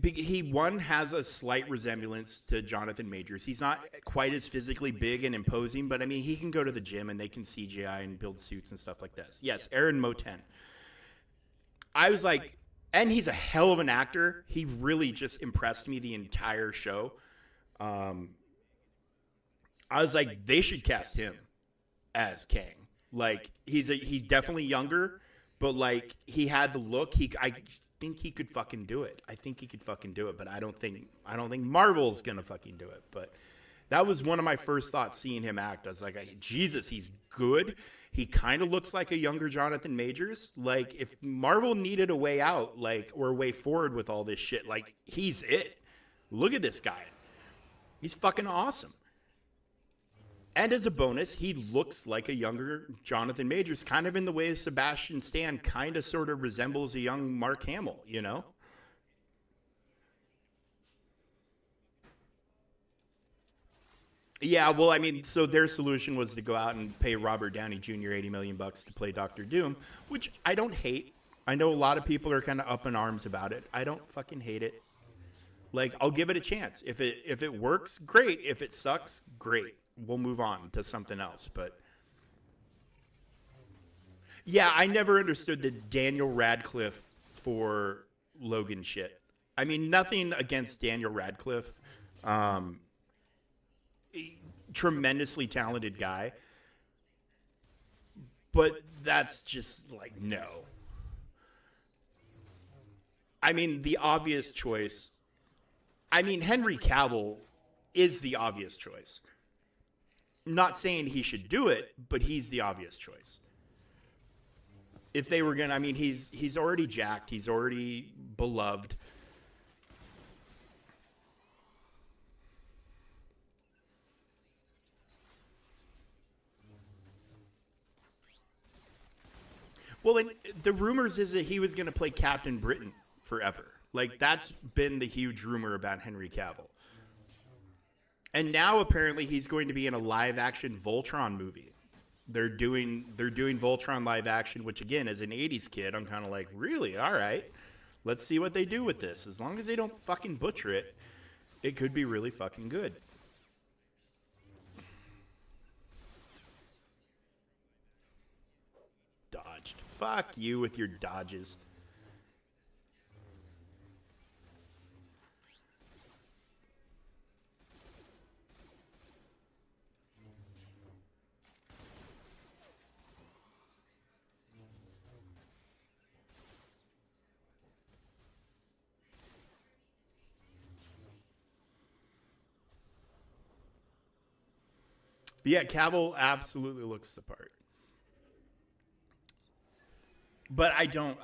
Speaker 2: He one has a slight resemblance to Jonathan Majors. He's not quite as physically big and imposing, but I mean, he can go to the gym and they can CGI and build suits and stuff like this. Yes, Aaron Moten. I was like, and he's a hell of an actor. He really just impressed me the entire show. Um, I was like, they should cast him as Kang. Like he's definitely younger, but like he had the look. I think he could fucking do it. I think he could fucking do it, but I don't think Marvel's gonna fucking do it. But that was one of my first thoughts seeing him act. I was like, Jesus, he's good. He kind of looks like a younger Jonathan Majors. Like if Marvel needed a way out, like or a way forward with all this shit, like he's it. Look at this guy. He's fucking awesome. And as a bonus, he looks like a younger Jonathan Majors, kind of in the way Sebastian Stan kind of sort of resembles a young Mark Hamill. Yeah, well, I mean, so their solution was to go out and pay Robert Downey Jr. 80 million bucks to play Doctor Doom, which I don't hate. I know a lot of people are kind of up in arms about it. I don't fucking hate it. Like, I'll give it a chance. If it works, great. If it sucks, great. We'll move on to something else. But yeah, I never understood the Daniel Radcliffe for Logan shit. I mean, nothing against Daniel Radcliffe. Tremendously talented guy. But that's just like, no. I mean, the obvious choice. I mean, Henry Cavill is the obvious choice. I'm not saying he should do it, but he's the obvious choice. If they were gonna, I mean, he's already jacked. He's already beloved. Well, and the rumors is that he was going to play Captain Britain forever. Like, that's been the huge rumor about Henry Cavill. And now apparently he's going to be in a live action Voltron movie. They're doing Voltron live action, which again, as an 80s kid, I'm kind of like, really? All right. Let's see what they do with this. As long as they don't fucking butcher it, it could be really fucking good. Dodged. Fuck you with your dodges. But yeah, Cavill absolutely looks the part. But I don't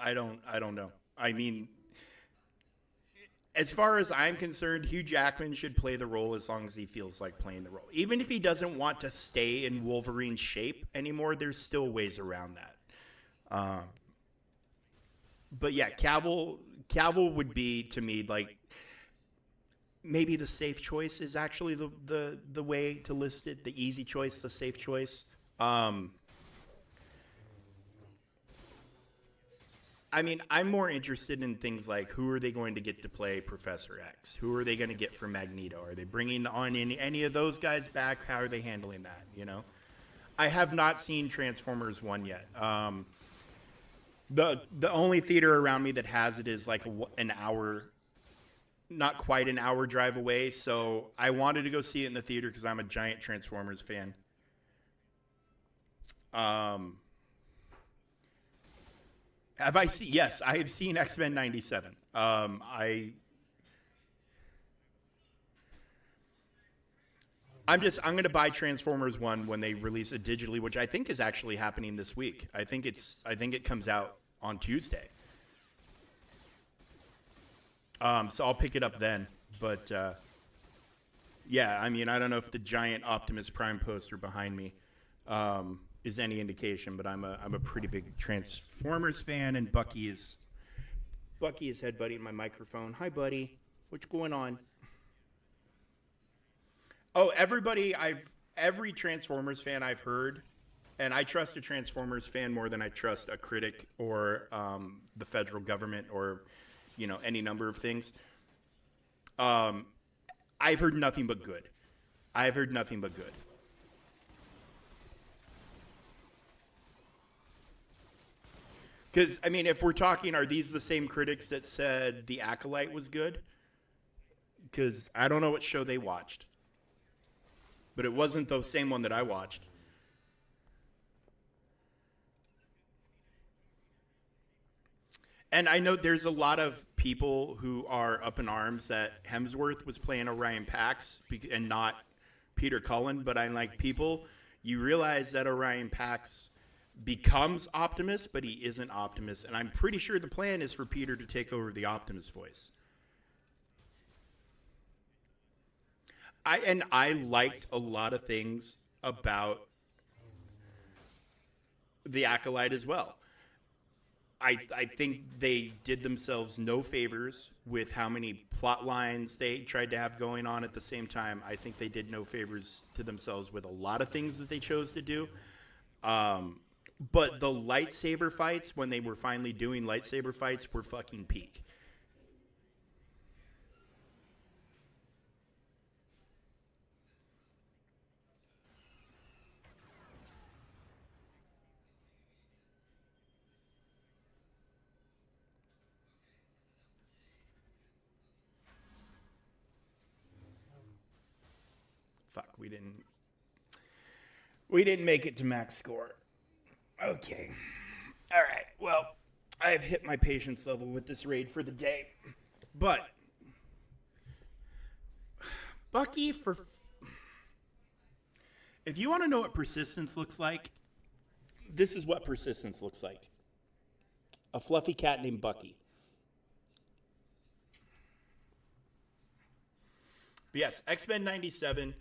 Speaker 2: know. I mean, as far as I'm concerned, Hugh Jackman should play the role as long as he feels like playing the role. Even if he doesn't want to stay in Wolverine's shape anymore, there's still ways around that. But yeah, Cavill would be, to me, like, maybe the safe choice is actually the way to list it. The easy choice, the safe choice. I mean, I'm more interested in things like, who are they going to get to play Professor X? Who are they going to get for Magneto? Are they bringing on any of those guys back? How are they handling that, you know? I have not seen Transformers 1 yet. The only theater around me that has it is like an hour, not quite an hour drive away. So I wanted to go see it in the theater because I'm a giant Transformers fan. Have I seen? Yes, I have seen X-Men '97. I'm going to buy Transformers 1 when they release it digitally, which I think is actually happening this week. I think it comes out on Tuesday. So I'll pick it up then. But yeah, I mean, I don't know if the giant Optimus Prime poster behind me is any indication, but I'm a pretty big Transformers fan, and Bucky is headbutting my microphone. Hi, buddy. What's going on? Oh, every Transformers fan I've heard, and I trust a Transformers fan more than I trust a critic or the federal government or, you know, any number of things. I've heard nothing but good. I've heard nothing but good. Because, I mean, if we're talking, are these the same critics that said The Acolyte was good? Because I don't know what show they watched. But it wasn't the same one that I watched. And I know there's a lot of people who are up in arms that Hemsworth was playing Orion Pax and not Peter Cullen. But I'm like, people, you realize that Orion Pax becomes Optimus, but he isn't Optimus. And I'm pretty sure the plan is for Peter to take over the Optimus voice. I liked a lot of things about The Acolyte as well. I think they did themselves no favors with how many plot lines they tried to have going on at the same time. I think they did no favors to themselves with a lot of things that they chose to do. But the lightsaber fights, when they were finally doing lightsaber fights, were fucking peak. Fuck, we didn't make it to max score. Okay. All right. Well, I've hit my patience level with this raid for the day. But Bucky, if you want to know what persistence looks like, this is what persistence looks like. A fluffy cat named Bucky. But yes, X-Men 97.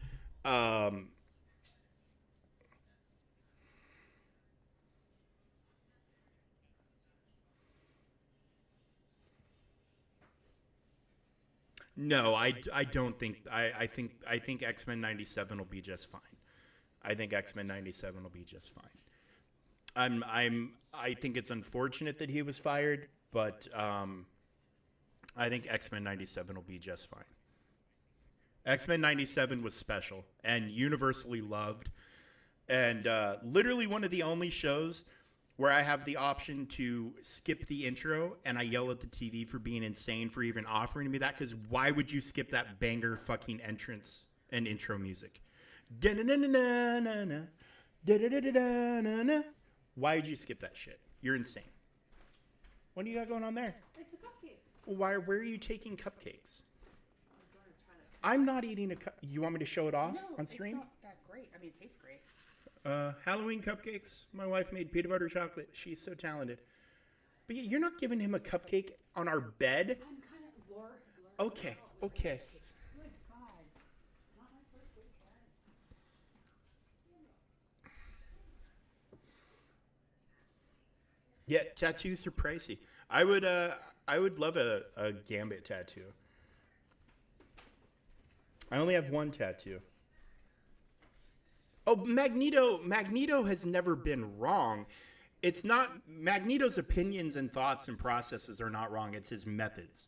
Speaker 2: No, I don't think I think X-Men 97 will be just fine. I think X-Men 97 will be just fine. I think it's unfortunate that he was fired, but I think X-Men 97 will be just fine. X-Men 97 was special and universally loved, and literally one of the only shows where I have the option to skip the intro and I yell at the TV for being insane for even offering me that, because why would you skip that banger fucking entrance and intro music? Why would you skip that shit? You're insane. What do you got going on there?
Speaker 1: It's a cupcake.
Speaker 2: Where are you taking cupcakes? I'm not eating a cup. You want me to show it off on stream?
Speaker 1: It's not that great. I mean, it tastes great.
Speaker 2: Halloween cupcakes. My wife made peanut butter chocolate. She's so talented. But you're not giving him a cupcake on our bed?
Speaker 1: I'm kind of Laura.
Speaker 2: Okay.
Speaker 1: Good God. It's not my first weekend.
Speaker 2: Yeah, tattoos are pricey. I would love a Gambit tattoo. I only have one tattoo. Oh, Magneto has never been wrong. It's not Magneto's opinions and thoughts and processes are not wrong. It's his methods.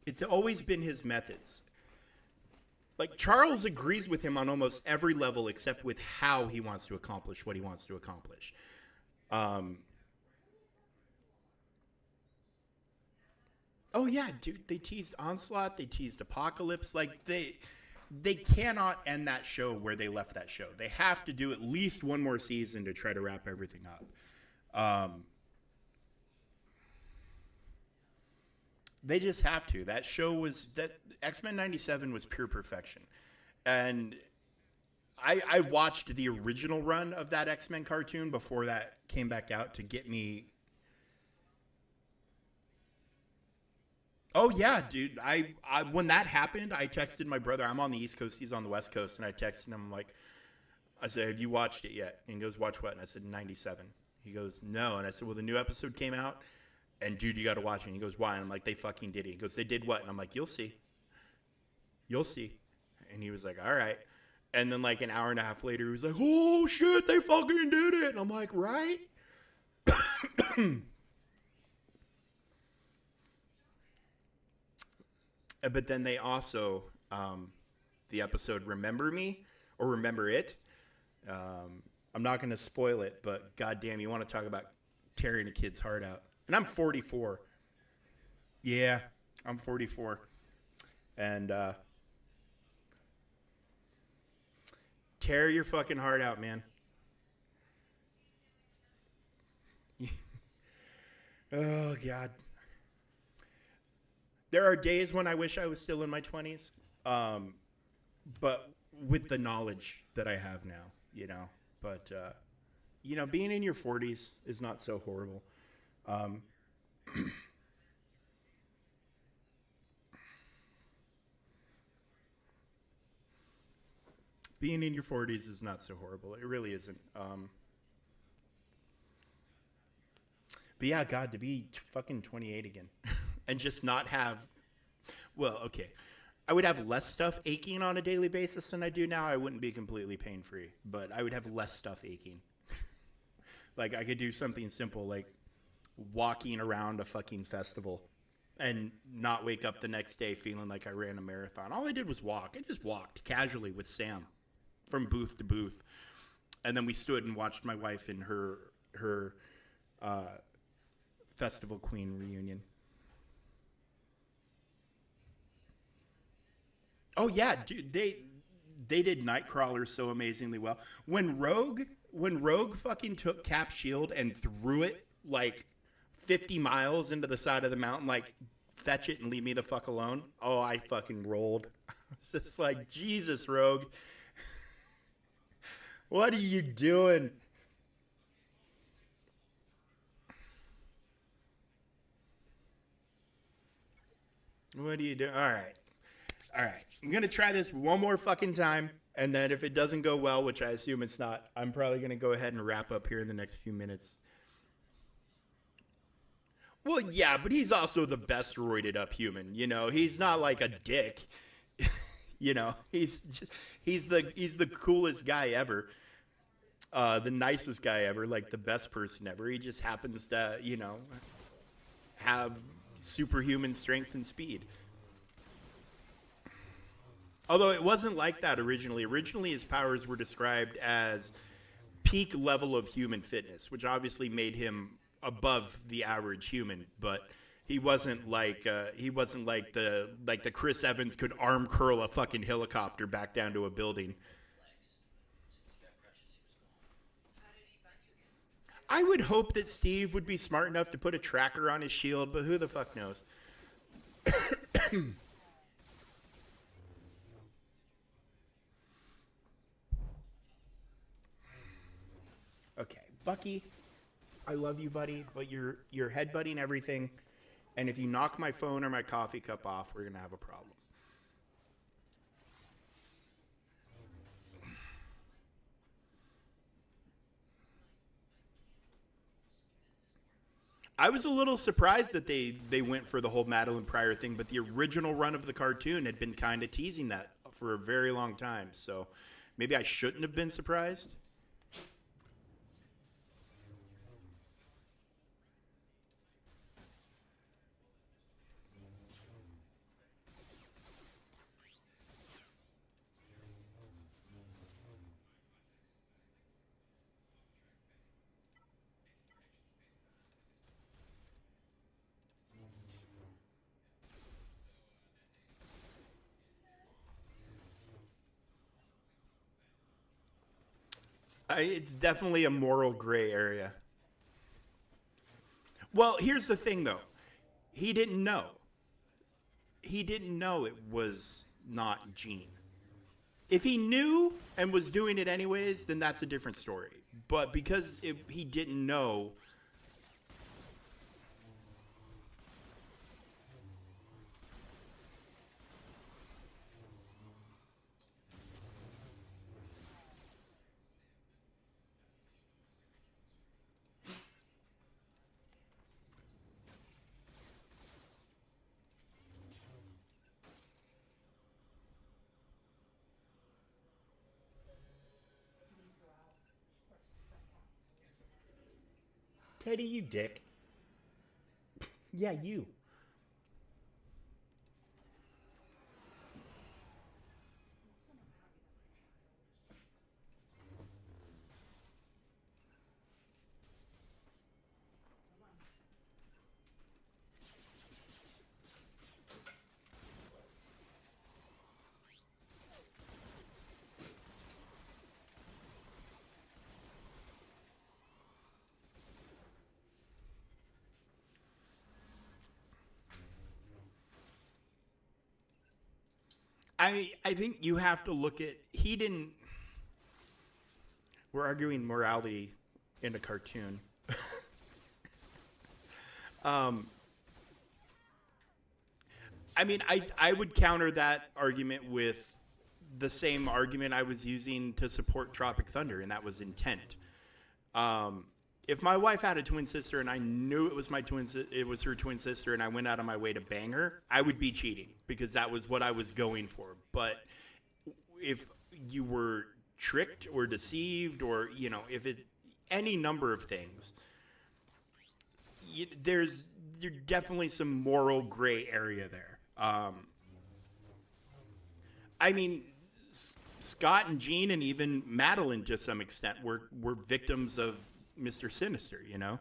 Speaker 2: It's always been his methods. Like, Charles agrees with him on almost every level except with how he wants to accomplish what he wants to accomplish. Oh yeah, dude, they teased Onslaught, they teased Apocalypse. Like, they cannot end that show where they left that show. They have to do at least one more season to try to wrap everything up. They just have to. That X-Men 97 was pure perfection. And I watched the original run of that X-Men cartoon before that came back out to get me. Oh yeah, dude. I when that happened, I texted my brother. I'm on the East Coast, he's on the West Coast, and I texted him like, I said, "Have you watched it yet?" And he goes, "Watch what?" And I said, 97. He goes, "No." And I said, "Well, the new episode came out, and dude, you got to watch it." And he goes, "Why?" And I'm like, "They fucking did it." He goes, "They did what?" And I'm like, "You'll see. You'll see." And he was like, "All right." And then like an hour and a half later, he was like, "Oh shit, they fucking did it." And I'm like, "Right?" But then they also, the episode Remember Me, or Remember It. I'm not going to spoil it, but goddamn, you want to talk about tearing a kid's heart out. And I'm 44. Yeah, I'm 44. And tear your fucking heart out, man. Oh, God. There are days when I wish I was still in my 20s, but with the knowledge that I have now, you know. But, you know, being in your 40s is not so horrible. Being in your 40s is not so horrible. It really isn't. But yeah, God, to be fucking 28 again. And just not have, well, okay. I would have less stuff aching on a daily basis than I do now. I wouldn't be completely pain-free, but I would have less stuff aching. Like, I could do something simple like walking around a fucking festival and not wake up the next day feeling like I ran a marathon. All I did was walk. I just walked casually with Sam from booth to booth. And then we stood and watched my wife in her Festival Queen reunion. Oh yeah, dude, they did Nightcrawler so amazingly well. When Rogue fucking took Cap's shield and threw it like 50 miles into the side of the mountain, like, fetch it and leave me the fuck alone. Oh, I fucking rolled. It's just like, Jesus, Rogue. What are you doing? What are you doing? All right. All right. I'm going to try this one more fucking time. And then if it doesn't go well, which I assume it's not, I'm probably going to go ahead and wrap up here in the next few minutes. Well, yeah, but he's also the best roided up human. You know, he's not like a dick. You know, he's the coolest guy ever. The nicest guy ever, like the best person ever. He just happens to, you know, have superhuman strength and speed. Although it wasn't like that originally. Originally, his powers were described as peak level of human fitness, which obviously made him above the average human. But he wasn't like the Chris Evans could arm curl a fucking helicopter back down to a building. I would hope that Steve would be smart enough to put a tracker on his shield, but who the fuck knows? Okay, Bucky, I love you, buddy, but you're headbutting everything, and if you knock my phone or my coffee cup off, we're gonna have a problem. I was a little surprised that they went for the whole Madeline Pryor thing, but the original run of the cartoon had been kind of teasing that for a very long time, so maybe I shouldn't have been surprised. It's definitely a moral gray area. Well, here's the thing, though. He didn't know. He didn't know it was not Gene. If he knew and was doing it anyways, then that's a different story. But because he didn't know. Teddy, you dick. Yeah, you. I think you have to look at he didn't. We're arguing morality in a cartoon. um, I mean, I would counter that argument with the same argument I was using to support Tropic Thunder, and that was intent. If my wife had a twin sister and I knew it was her twin sister, and I went out of my way to bang her, I would be cheating because that was what I was going for. But if you were tricked or deceived, or if any number of things. There's definitely some moral gray area there. I mean, Scott and Jean and even Madeline, to some extent, were victims of Mr. Sinister, you know?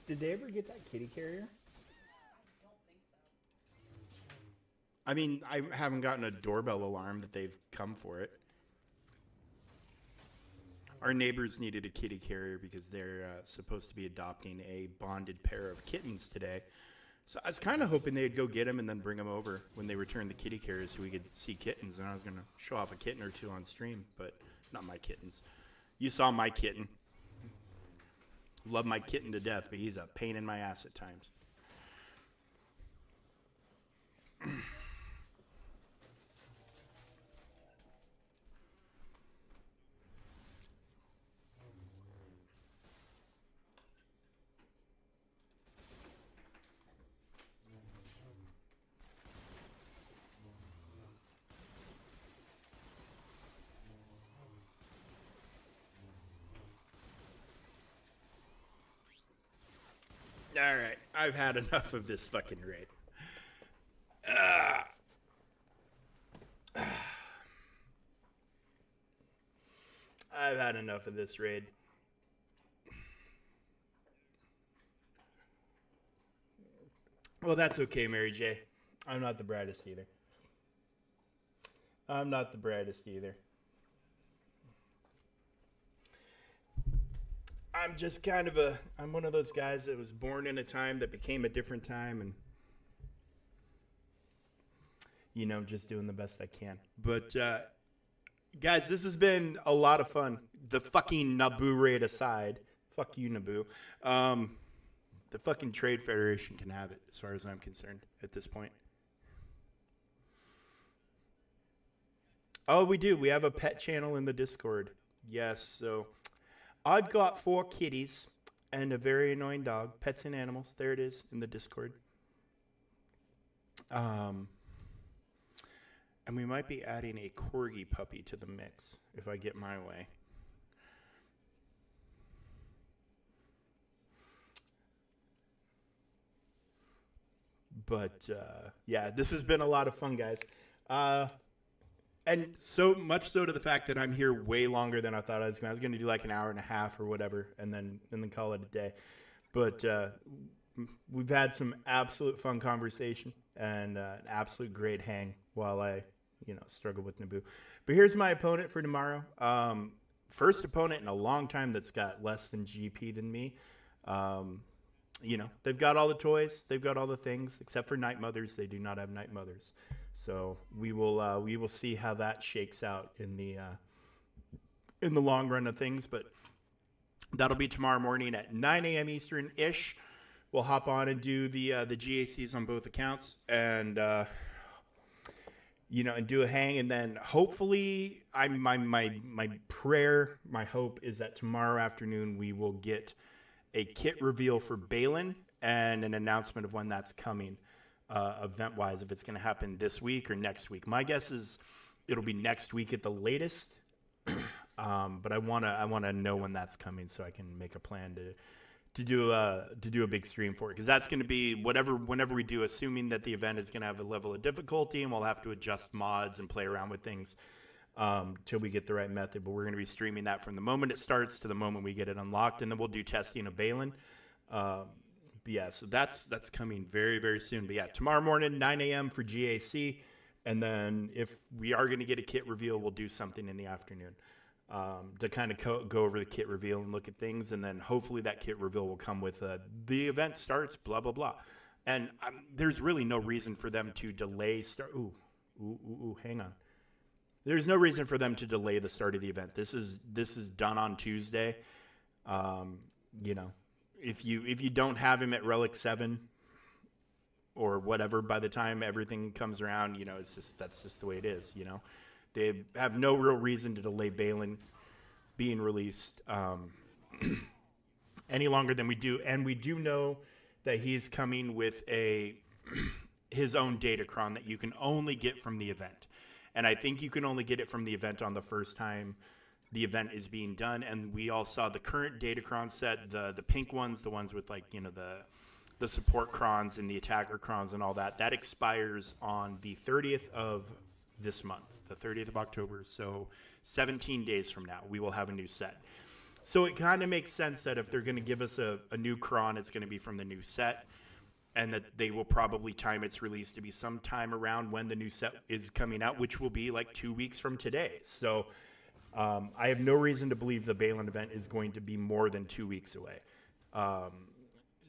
Speaker 2: Did they ever get that kitty carrier? I mean, I haven't gotten a doorbell alarm that they've come for it. Our neighbors needed a kitty carrier because they're supposed to be adopting a bonded pair of kittens today. So I was kind of hoping they'd go get them and then bring them over when they return the kitty carrier so we could see kittens. And I was going to show off a kitten or two on stream, but not my kittens. You saw my kitten. Love my kitten to death, but he's a pain in my ass at times. All right, I've had enough of this fucking raid. I've had enough of this raid. Well, that's okay, Mary J. I'm not the brightest either. I'm not the brightest either. I'm just kind of I'm one of those guys that was born in a time that became a different time, and you know, just doing the best I can. But guys, this has been a lot of fun. The fucking Naboo raid aside, fuck you, Naboo. The fucking Trade Federation can have it, as far as I'm concerned, at this point. Oh, we do. We have a pet channel in the Discord. Yes, so I've got 4 kitties and a very annoying dog. Pets and animals. There it is in the Discord. And we might be adding a corgi puppy to the mix if I get my way. But yeah, this has been a lot of fun, guys. And so much so to the fact that I'm here way longer than I thought I was going to. I was going to do like an hour and a half or whatever, and then call it a day. But we've had some absolute fun conversation and an absolute great hang while I, struggle with Naboo. But here's my opponent for tomorrow. First opponent in a long time that's got less than GP than me. They've got all the toys, they've got all the things, except for Night Mothers. They do not have Night Mothers. So we will see how that shakes out in the long run of things. But that'll be tomorrow morning at 9 a.m. Eastern-ish. we'll hop on and do the GACs on both accounts, and and do a hang, and then hopefully, my prayer, my hope is that tomorrow afternoon we will get a kit reveal for Balin and an announcement of when that's coming, event-wise, if it's going to happen this week or next week. My guess is it'll be next week at the latest, but I wanna know when that's coming so I can make a plan to do a big stream for it, because that's going to be whenever we do, assuming that the event is going to have a level of difficulty and we'll have to adjust mods and play around with things till we get the right method. But we're going to be streaming that from the moment it starts to the moment we get it unlocked, and then we'll do testing of Balin. But yeah, so that's coming very, very soon. But yeah, tomorrow morning, 9 a.m. for GAC, and then if we are going to get a kit reveal, we'll do something in the afternoon to kind of go over the kit reveal and look at things, and then hopefully that kit reveal will come with the event starts, blah, blah, blah. And there's really no reason for them to delay hang on. There's no reason for them to delay the start of the event. This is done on Tuesday. If you don't have him at Relic 7 or whatever by the time everything comes around, that's just the way it is, They have no real reason to delay Balin being released any longer than we do. And we do know that he's coming with his own datacron that you can only get from the event. And I think you can only get it from the event on the first time the event is being done. And we all saw the current datacron set, the pink ones, the ones with the support crons and the attacker crons and all that. That expires on the 30th of this month, the 30th of October. So 17 days from now, we will have a new set. So it kind of makes sense that if they're going to give us a new cron, it's going to be from the new set, and that they will probably time its release to be sometime around when the new set is coming out, which will be like 2 weeks from today. So I have no reason to believe the Balin event is going to be more than 2 weeks away.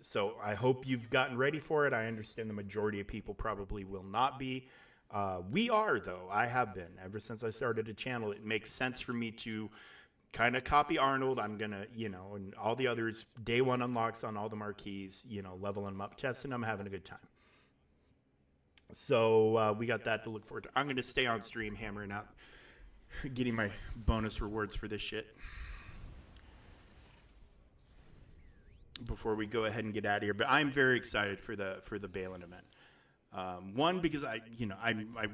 Speaker 2: So I hope you've gotten ready for it. I understand the majority of people probably will not be. We are, though. I have been. Ever since I started a channel, it makes sense for me to kind of copy Arnold. I'm going to, and all the others, day one unlocks on all the marquees, leveling them up, testing them, having a good time. So we got that to look forward to. I'm going to stay on stream hammering out, getting my bonus rewards for this shit before we go ahead and get out of here. But I'm very excited for the Balin event. One, because I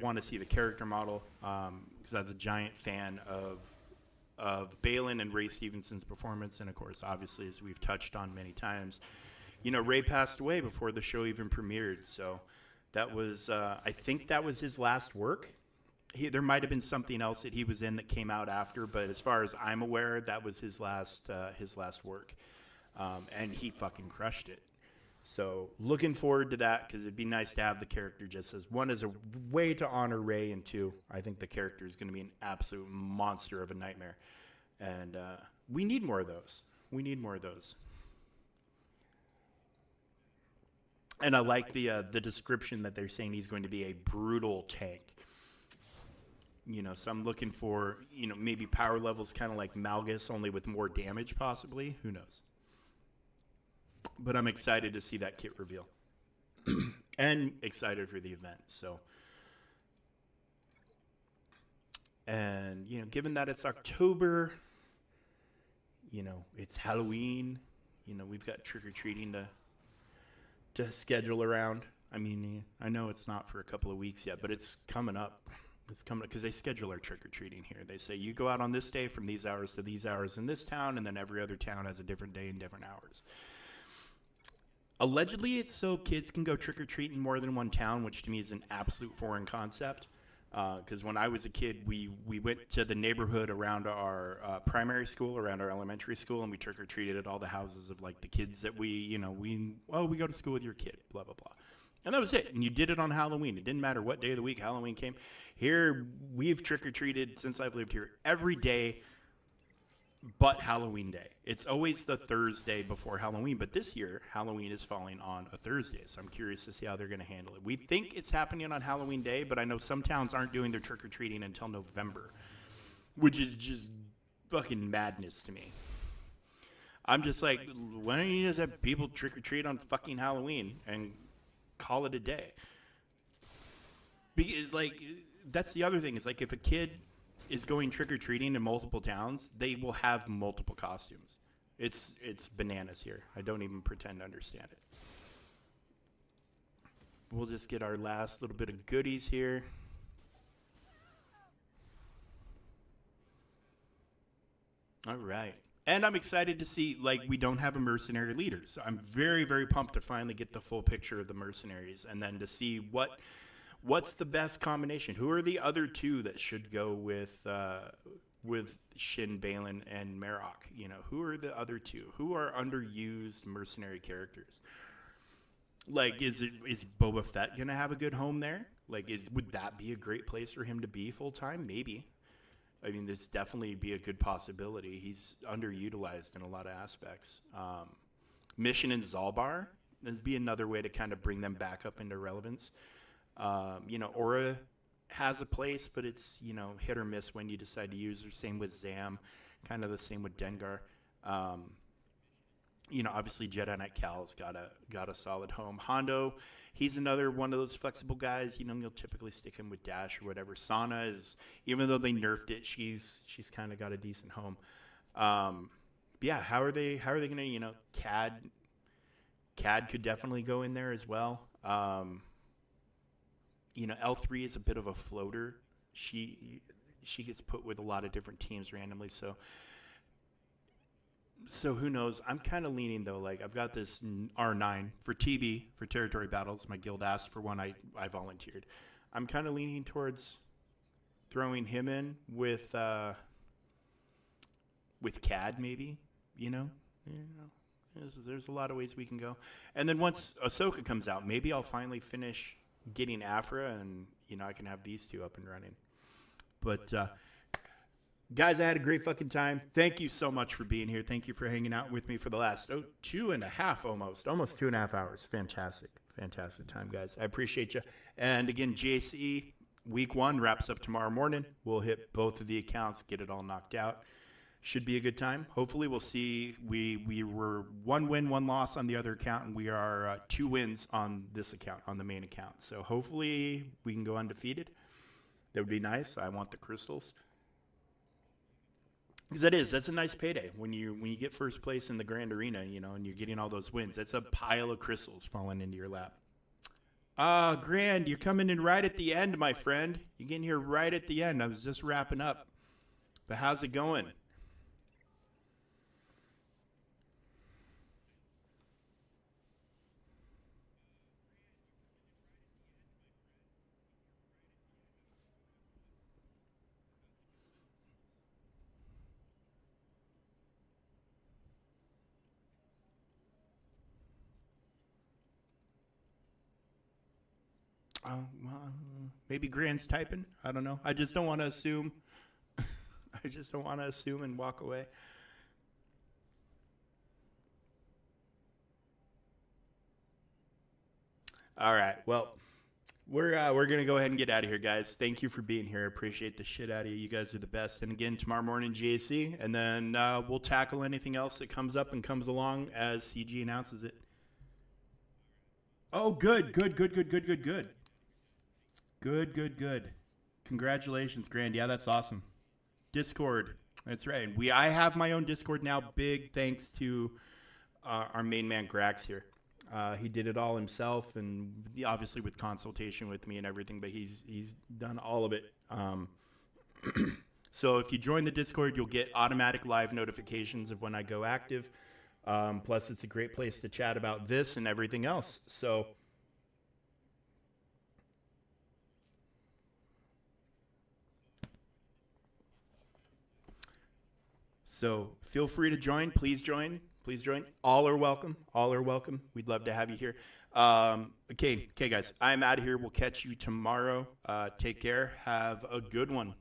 Speaker 2: want to see the character model, because I was a giant fan of Balin and Ray Stevenson's performance, and of course, obviously, as we've touched on many times, Ray passed away before the show even premiered, so that was I think that was his last work. There might have been something else that he was in that came out after, but as far as I'm aware, that was his last work, and he fucking crushed it. So looking forward to that, because it'd be nice to have the character just as one, as a way to honor Ray, and two, I think the character is going to be an absolute monster of a nightmare, and we need more of those. And I like the description that they're saying he's going to be a brutal tank. So I'm looking for maybe power levels kind of like Malgus, only with more damage, possibly. Who knows? But I'm excited to see that kit reveal and excited for the event. So, and, given that it's October, it's Halloween, we've got trick-or-treating to schedule around. I mean, I know it's not for a couple of weeks yet, but it's coming up. It's coming up because they schedule our trick-or-treating here. They say you go out on this day from these hours to these hours in this town, and then every other town has a different day and different hours. Allegedly, it's so kids can go trick-or-treat in more than one town, which to me is an absolute foreign concept. Because when I was a kid, we went to the neighborhood around our primary school, around our elementary school, and we trick-or-treated at all the houses of, like, the kids that we go to school with your kid, blah, blah, blah. And that was it. And you did it on Halloween. It didn't matter what day of the week Halloween came. Here, we've trick-or-treated since I've lived here every day but Halloween Day. It's always the Thursday before Halloween, but this year, Halloween is falling on a Thursday, so I'm curious to see how they're going to handle it. We think it's happening on Halloween Day, but I know some towns aren't doing their trick-or-treating until November, which is just fucking madness to me. I'm just like, why don't you just have people trick or treat on fucking Halloween and call it a day? Because like that's the other thing is like if a kid is going trick or treating in multiple towns, they will have multiple costumes. It's bananas here. I don't even pretend to understand it. We'll just get our last little bit of goodies here. All right. And I'm excited to see, like, we don't have a mercenary leader. So I'm very, very pumped to finally get the full picture of the mercenaries and then to see what's the best combination. Who are the other two that should go with Shin, Balin, and Marok? You know, who are the other two? Who are underused mercenary characters? Like, is Boba Fett gonna have a good home there? Like, would that be a great place for him to be full time? Maybe. I mean, this definitely be a good possibility. He's underutilized in a lot of aspects. Mission and Zalbar, that'd be another way to kind of bring them back up into relevance. You know, Aura has a place, but it's, you know, hit or miss when you decide to use her. Same with Zam, kind of the same with Dengar. You know, obviously Jedi Knight Cal's got a solid home. Hondo, he's another one of those flexible guys. You know, you'll typically stick him with Dash or whatever. Sana is, even though they nerfed it, she's kind of got a decent home. Yeah, how are they gonna, you know, Cad could definitely go in there as well. You know, L3 is a bit of a floater. She gets put with a lot of different teams randomly, so who knows? I'm kind of leaning, though. Like, I've got this R9 for TB, for territory battles. My guild asked for one. I volunteered. I'm kind of leaning towards throwing him in with Cad, maybe. You know, there's a lot of ways we can go. And then once Ahsoka comes out, maybe I'll finally finish getting Afra, and, you know, I can have these two up and running. But guys, I had a great fucking time. Thank you so much for being here. Thank you for hanging out with me for the last 2.5 almost 2.5 hours. Fantastic time, guys. I appreciate you. And again, JCE week 1 wraps up tomorrow morning. We'll hit both of the accounts, get it all knocked out. Should be a good time. Hopefully we'll see. We were 1 win, 1 loss on the other account, and we are 2 wins on this account, on the main account. So hopefully we can go undefeated. That would be nice. I want the crystals. Because that's a nice payday when you get first place in the Grand Arena, you know, and you're getting all those wins. That's a pile of crystals falling into your lap. Grand, you're coming in right at the end, my friend. You're getting here right at the end. I was just wrapping up. But how's it going? Maybe Grand's typing. I don't know. I just don't want to assume. I just don't want to assume and walk away. All right. Well, we're gonna go ahead and get out of here, guys. Thank you for being here. I appreciate the shit out of you. You guys are the best. And again, tomorrow morning, GAC, and then we'll tackle anything else that comes up and comes along as CG announces it. Oh, good. Good. Congratulations, Grand. Yeah, that's awesome. Discord. That's right. I have my own Discord now. Big thanks to our main man, Grax, here. He did it all himself, and obviously with consultation with me and everything, but he's done all of it. So if you join the Discord, you'll get automatic live notifications of when I go active. Plus, it's a great place to chat about this and everything else. So feel free to join. Please join. All are welcome. We'd love to have you here. Okay, guys. I'm out of here. We'll catch you tomorrow. Take care. Have a good one.